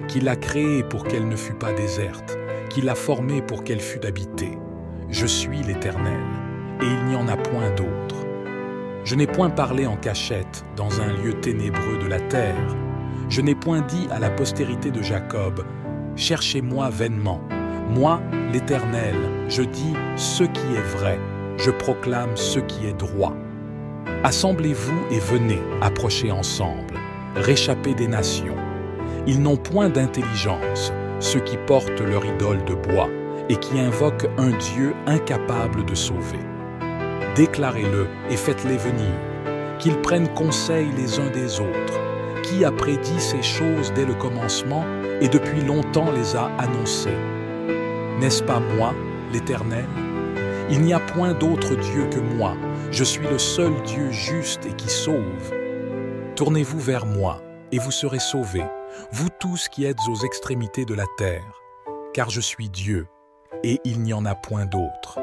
qui l'a créée pour qu'elle ne fût pas déserte, qui l'a formée pour qu'elle fût habitée. Je suis l'Éternel, et il n'y en a point d'autre. Je n'ai point parlé en cachette dans un lieu ténébreux de la terre. Je n'ai point dit à la postérité de Jacob, « Cherchez-moi vainement. » Moi, l'Éternel, je dis ce qui est vrai, je proclame ce qui est droit. Assemblez-vous et venez, approchez ensemble, réchappez des nations. Ils n'ont point d'intelligence, ceux qui portent leur idole de bois et qui invoquent un Dieu incapable de sauver. Déclarez-le et faites-les venir, qu'ils prennent conseil les uns des autres. Qui a prédit ces choses dès le commencement et depuis longtemps les a annoncées? N'est-ce pas moi, l'Éternel? Il n'y a point d'autre Dieu que moi. Je suis le seul Dieu juste et qui sauve. Tournez-vous vers moi, et vous serez sauvés, vous tous qui êtes aux extrémités de la terre, car je suis Dieu, et il n'y en a point d'autre.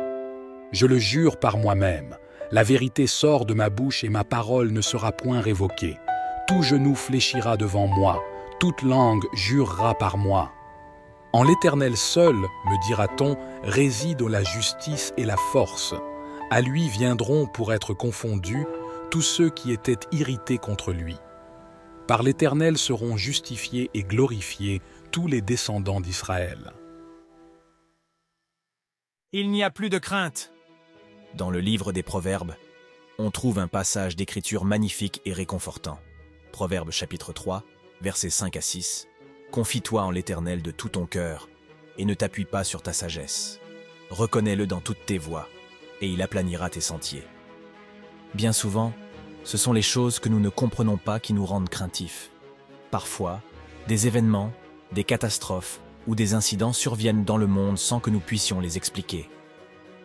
Je le jure par moi-même, la vérité sort de ma bouche et ma parole ne sera point révoquée. Tout genou fléchira devant moi, toute langue jurera par moi. En l'Éternel seul, me dira-t-on, réside la justice et la force. À lui viendront pour être confondus tous ceux qui étaient irrités contre lui. Par l'Éternel seront justifiés et glorifiés tous les descendants d'Israël. Il n'y a plus de crainte. Dans le livre des Proverbes, on trouve un passage d'écriture magnifique et réconfortant. Proverbes chapitre 3, versets 5 à 6. Confie-toi en l'Éternel de tout ton cœur, et ne t'appuie pas sur ta sagesse. Reconnais-le dans toutes tes voies, et il aplanira tes sentiers. Bien souvent, ce sont les choses que nous ne comprenons pas qui nous rendent craintifs. Parfois, des événements, des catastrophes ou des incidents surviennent dans le monde sans que nous puissions les expliquer.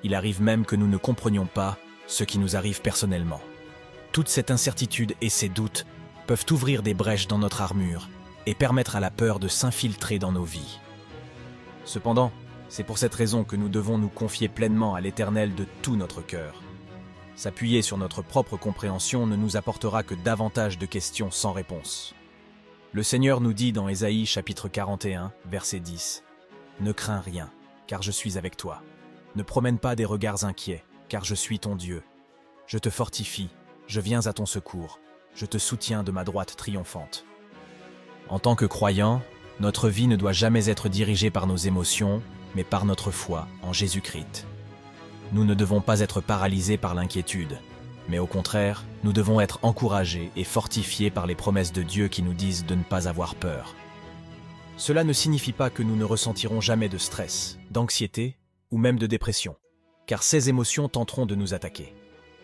Il arrive même que nous ne comprenions pas ce qui nous arrive personnellement. Toute cette incertitude et ces doutes peuvent ouvrir des brèches dans notre armure et permettre à la peur de s'infiltrer dans nos vies. Cependant, c'est pour cette raison que nous devons nous confier pleinement à l'Éternel de tout notre cœur. S'appuyer sur notre propre compréhension ne nous apportera que davantage de questions sans réponse. Le Seigneur nous dit dans Ésaïe chapitre 41, verset 10, « Ne crains rien, car je suis avec toi. Ne promène pas des regards inquiets, car je suis ton Dieu. Je te fortifie, je viens à ton secours, je te soutiens de ma droite triomphante. » En tant que croyants, notre vie ne doit jamais être dirigée par nos émotions, mais par notre foi en Jésus-Christ. Nous ne devons pas être paralysés par l'inquiétude, mais au contraire, nous devons être encouragés et fortifiés par les promesses de Dieu qui nous disent de ne pas avoir peur. Cela ne signifie pas que nous ne ressentirons jamais de stress, d'anxiété ou même de dépression, car ces émotions tenteront de nous attaquer.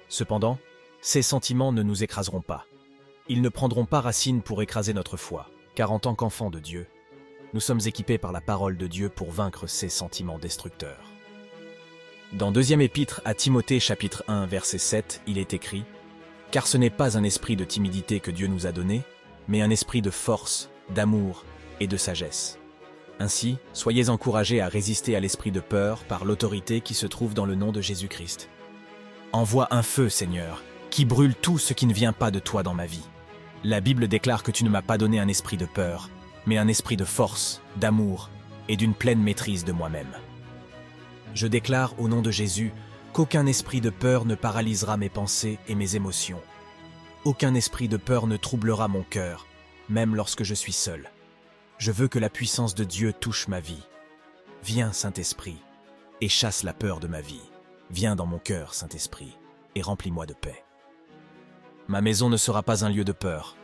Cependant, ces sentiments ne nous écraseront pas. Ils ne prendront pas racine pour écraser notre foi, car en tant qu'enfants de Dieu, nous sommes équipés par la parole de Dieu pour vaincre ces sentiments destructeurs. Dans 2e épître à Timothée chapitre 1 verset 7, il est écrit « Car ce n'est pas un esprit de timidité que Dieu nous a donné, mais un esprit de force, d'amour et de sagesse. Ainsi, soyez encouragés à résister à l'esprit de peur par l'autorité qui se trouve dans le nom de Jésus-Christ. Envoie un feu, Seigneur, qui brûle tout ce qui ne vient pas de toi dans ma vie. La Bible déclare que tu ne m'as pas donné un esprit de peur, mais un esprit de force, d'amour et d'une pleine maîtrise de moi-même. Je déclare au nom de Jésus qu'aucun esprit de peur ne paralysera mes pensées et mes émotions. Aucun esprit de peur ne troublera mon cœur, même lorsque je suis seul. Je veux que la puissance de Dieu touche ma vie. Viens, Saint-Esprit, et chasse la peur de ma vie. Viens dans mon cœur, Saint-Esprit, et remplis-moi de paix. Ma maison ne sera pas un lieu de peur.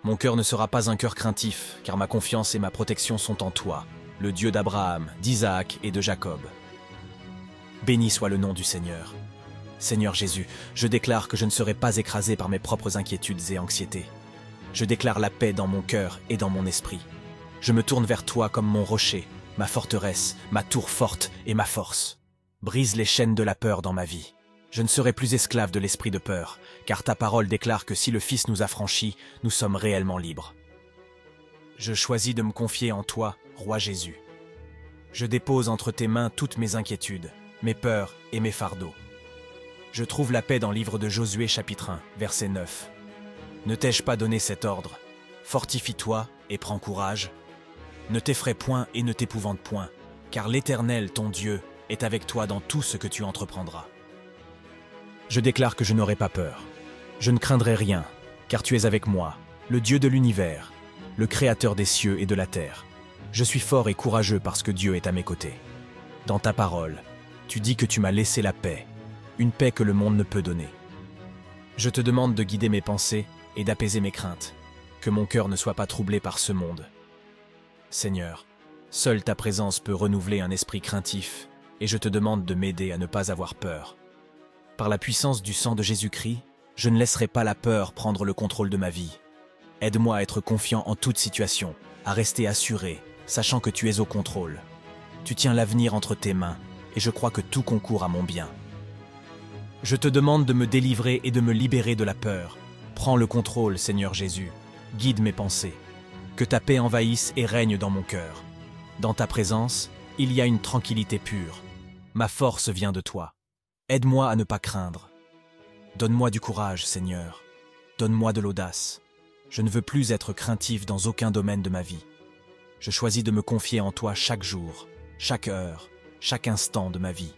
Mon cœur ne sera pas un cœur craintif, car ma confiance et ma protection sont en toi, le Dieu d'Abraham, d'Isaac et de Jacob. Béni soit le nom du Seigneur. Seigneur Jésus, je déclare que je ne serai pas écrasé par mes propres inquiétudes et anxiétés. Je déclare la paix dans mon cœur et dans mon esprit. Je me tourne vers toi comme mon rocher, ma forteresse, ma tour forte et ma force. Brise les chaînes de la peur dans ma vie. Je ne serai plus esclave de l'esprit de peur, car ta parole déclare que si le Fils nous a franchis, nous sommes réellement libres. Je choisis de me confier en toi, Roi Jésus. Je dépose entre tes mains toutes mes inquiétudes, mes peurs et mes fardeaux. Je trouve la paix dans le livre de Josué chapitre 1, verset 9. Ne t'ai-je pas donné cet ordre? Fortifie-toi et prends courage. Ne t'effraie point et ne t'épouvante point, car l'Éternel, ton Dieu, est avec toi dans tout ce que tu entreprendras. Je déclare que je n'aurai pas peur. Je ne craindrai rien, car tu es avec moi, le Dieu de l'univers, le Créateur des cieux et de la terre. Je suis fort et courageux parce que Dieu est à mes côtés. Dans ta parole, tu dis que tu m'as laissé la paix, une paix que le monde ne peut donner. Je te demande de guider mes pensées et d'apaiser mes craintes, que mon cœur ne soit pas troublé par ce monde. Seigneur, seule ta présence peut renouveler un esprit craintif, et je te demande de m'aider à ne pas avoir peur. Par la puissance du sang de Jésus-Christ, je ne laisserai pas la peur prendre le contrôle de ma vie. Aide-moi à être confiant en toute situation, à rester assuré, sachant que tu es au contrôle. Tu tiens l'avenir entre tes mains, et je crois que tout concourt à mon bien. Je te demande de me délivrer et de me libérer de la peur. Prends le contrôle, Seigneur Jésus. Guide mes pensées. Que ta paix envahisse et règne dans mon cœur. Dans ta présence, il y a une tranquillité pure. Ma force vient de toi. Aide-moi à ne pas craindre. Donne-moi du courage, Seigneur. Donne-moi de l'audace. Je ne veux plus être craintif dans aucun domaine de ma vie. Je choisis de me confier en toi chaque jour, chaque heure, chaque instant de ma vie.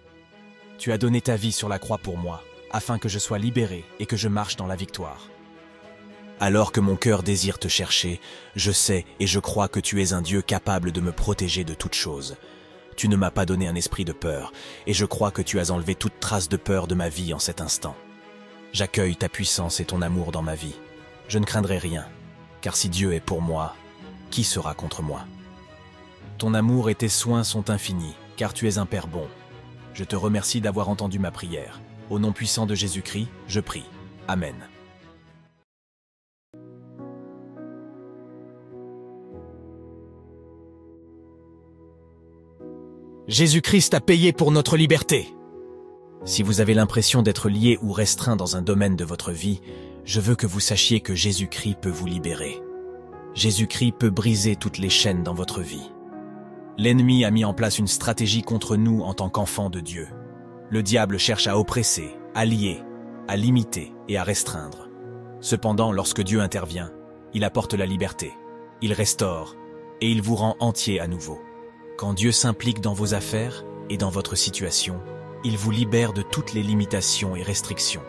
Tu as donné ta vie sur la croix pour moi, afin que je sois libéré et que je marche dans la victoire. Alors que mon cœur désire te chercher, je sais et je crois que tu es un Dieu capable de me protéger de toute chose. Tu ne m'as pas donné un esprit de peur, et je crois que tu as enlevé toute trace de peur de ma vie en cet instant. J'accueille ta puissance et ton amour dans ma vie. Je ne craindrai rien, car si Dieu est pour moi, qui sera contre moi? Ton amour et tes soins sont infinis, car tu es un Père bon. Je te remercie d'avoir entendu ma prière. Au nom puissant de Jésus-Christ, je prie. Amen. Jésus-Christ a payé pour notre liberté. Si vous avez l'impression d'être lié ou restreint dans un domaine de votre vie, je veux que vous sachiez que Jésus-Christ peut vous libérer. Jésus-Christ peut briser toutes les chaînes dans votre vie. L'ennemi a mis en place une stratégie contre nous en tant qu'enfants de Dieu. Le diable cherche à oppresser, à lier, à limiter et à restreindre. Cependant, lorsque Dieu intervient, il apporte la liberté, il restaure et il vous rend entier à nouveau. Quand Dieu s'implique dans vos affaires et dans votre situation, il vous libère de toutes les limitations et restrictions.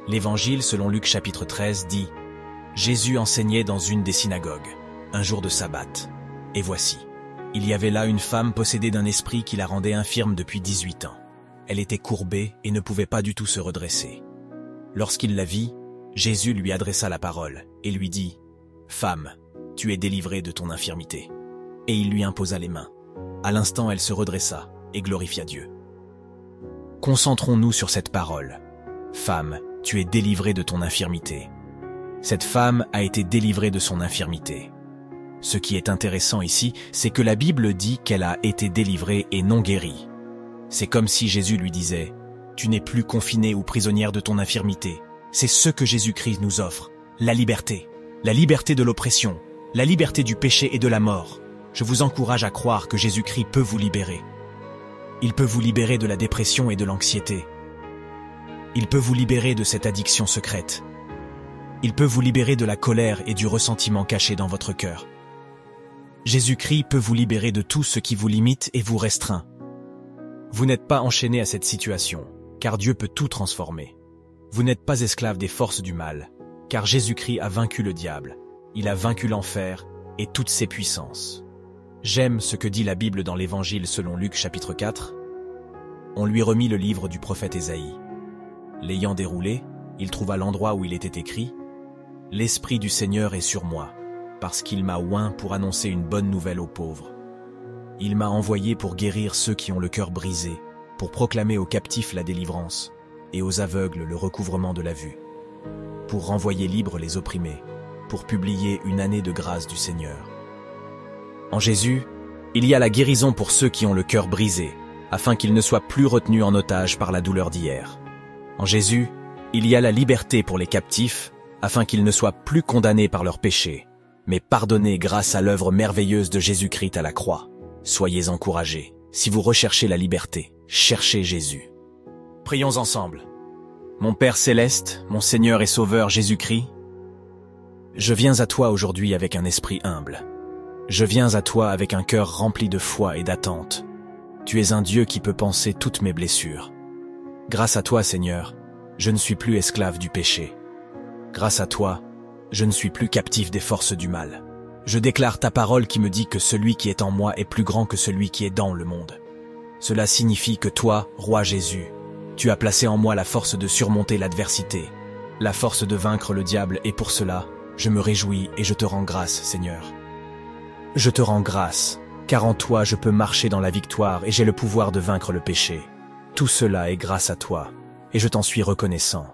L'Évangile, selon Luc chapitre 13, dit « Jésus enseignait dans une des synagogues, un jour de sabbat. Et voici, il y avait là une femme possédée d'un esprit qui la rendait infirme depuis 18 ans. Elle était courbée et ne pouvait pas du tout se redresser. Lorsqu'il la vit, Jésus lui adressa la parole et lui dit « Femme, tu es délivrée de ton infirmité. » Et il lui imposa les mains. À l'instant, elle se redressa et glorifia Dieu. Concentrons-nous sur cette parole. Femme, tu es délivrée de ton infirmité. Cette femme a été délivrée de son infirmité. Ce qui est intéressant ici, c'est que la Bible dit qu'elle a été délivrée et non guérie. C'est comme si Jésus lui disait « Tu n'es plus confinée ou prisonnière de ton infirmité. C'est ce que Jésus-Christ nous offre, la liberté de l'oppression, la liberté du péché et de la mort. Je vous encourage à croire que Jésus-Christ peut vous libérer. Il peut vous libérer de la dépression et de l'anxiété. Il peut vous libérer de cette addiction secrète. Il peut vous libérer de la colère et du ressentiment caché dans votre cœur. Jésus-Christ peut vous libérer de tout ce qui vous limite et vous restreint. Vous n'êtes pas enchaîné à cette situation, car Dieu peut tout transformer. Vous n'êtes pas esclave des forces du mal, car Jésus-Christ a vaincu le diable. Il a vaincu l'enfer et toutes ses puissances. J'aime ce que dit la Bible dans l'Évangile selon Luc chapitre 4. On lui remit le livre du prophète Ésaïe. L'ayant déroulé, il trouva l'endroit où il était écrit « L'Esprit du Seigneur est sur moi, parce qu'il m'a oint pour annoncer une bonne nouvelle aux pauvres. Il m'a envoyé pour guérir ceux qui ont le cœur brisé, pour proclamer aux captifs la délivrance et aux aveugles le recouvrement de la vue, pour renvoyer libres les opprimés, pour publier une année de grâce du Seigneur. En Jésus, il y a la guérison pour ceux qui ont le cœur brisé, afin qu'ils ne soient plus retenus en otage par la douleur d'hier. En Jésus, il y a la liberté pour les captifs, afin qu'ils ne soient plus condamnés par leurs péchés, mais pardonnés grâce à l'œuvre merveilleuse de Jésus-Christ à la croix. Soyez encouragés. Si vous recherchez la liberté, cherchez Jésus. Prions ensemble. Mon Père céleste, mon Seigneur et Sauveur Jésus-Christ, je viens à toi aujourd'hui avec un esprit humble. Je viens à toi avec un cœur rempli de foi et d'attente. Tu es un Dieu qui peut panser toutes mes blessures. Grâce à toi, Seigneur, je ne suis plus esclave du péché. Grâce à toi, je ne suis plus captif des forces du mal. Je déclare ta parole qui me dit que celui qui est en moi est plus grand que celui qui est dans le monde. Cela signifie que toi, Roi Jésus, tu as placé en moi la force de surmonter l'adversité, la force de vaincre le diable, et pour cela, je me réjouis et je te rends grâce, Seigneur. Je te rends grâce, car en toi je peux marcher dans la victoire et j'ai le pouvoir de vaincre le péché. Tout cela est grâce à toi, et je t'en suis reconnaissant.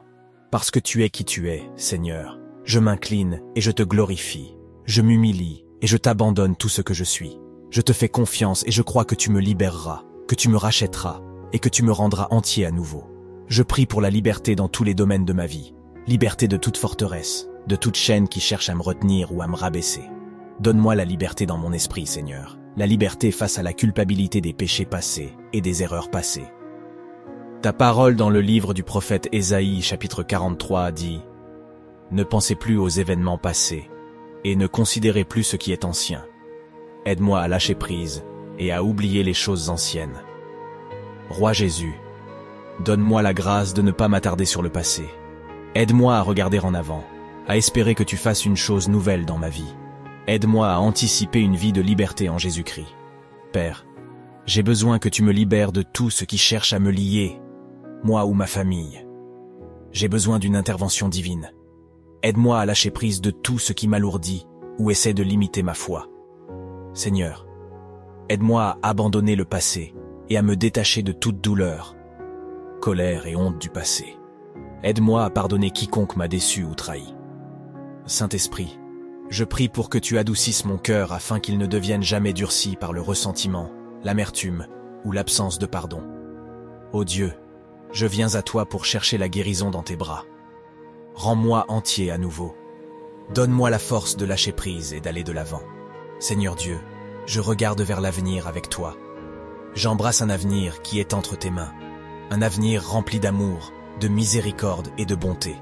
Parce que tu es qui tu es, Seigneur, je m'incline et je te glorifie. Je m'humilie et je t'abandonne tout ce que je suis. Je te fais confiance et je crois que tu me libéreras, que tu me rachèteras et que tu me rendras entier à nouveau. Je prie pour la liberté dans tous les domaines de ma vie, liberté de toute forteresse, de toute chaîne qui cherche à me retenir ou à me rabaisser. Donne-moi la liberté dans mon esprit, Seigneur, la liberté face à la culpabilité des péchés passés et des erreurs passées. Ta parole dans le livre du prophète Ésaïe, chapitre 43, dit « Ne pensez plus aux événements passés et ne considérez plus ce qui est ancien. Aide-moi à lâcher prise et à oublier les choses anciennes. Roi Jésus, donne-moi la grâce de ne pas m'attarder sur le passé. Aide-moi à regarder en avant, à espérer que tu fasses une chose nouvelle dans ma vie. Aide-moi à anticiper une vie de liberté en Jésus-Christ. Père, j'ai besoin que tu me libères de tout ce qui cherche à me lier, moi ou ma famille. J'ai besoin d'une intervention divine. Aide-moi à lâcher prise de tout ce qui m'alourdit ou essaie de limiter ma foi. Seigneur, aide-moi à abandonner le passé et à me détacher de toute douleur, colère et honte du passé. Aide-moi à pardonner quiconque m'a déçu ou trahi. Saint-Esprit, je prie pour que tu adoucisses mon cœur afin qu'il ne devienne jamais durci par le ressentiment, l'amertume ou l'absence de pardon. Ô Dieu, je viens à toi pour chercher la guérison dans tes bras. Rends-moi entier à nouveau. Donne-moi la force de lâcher prise et d'aller de l'avant. Seigneur Dieu, je regarde vers l'avenir avec toi. J'embrasse un avenir qui est entre tes mains, un avenir rempli d'amour, de miséricorde et de bonté.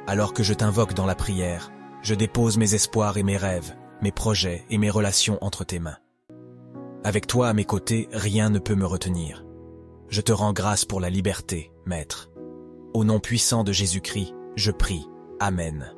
Alors que je t'invoque dans la prière, je dépose mes espoirs et mes rêves, mes projets et mes relations entre tes mains. Avec toi à mes côtés, rien ne peut me retenir. Je te rends grâce pour la liberté, Maître. Au nom puissant de Jésus-Christ, je prie. Amen.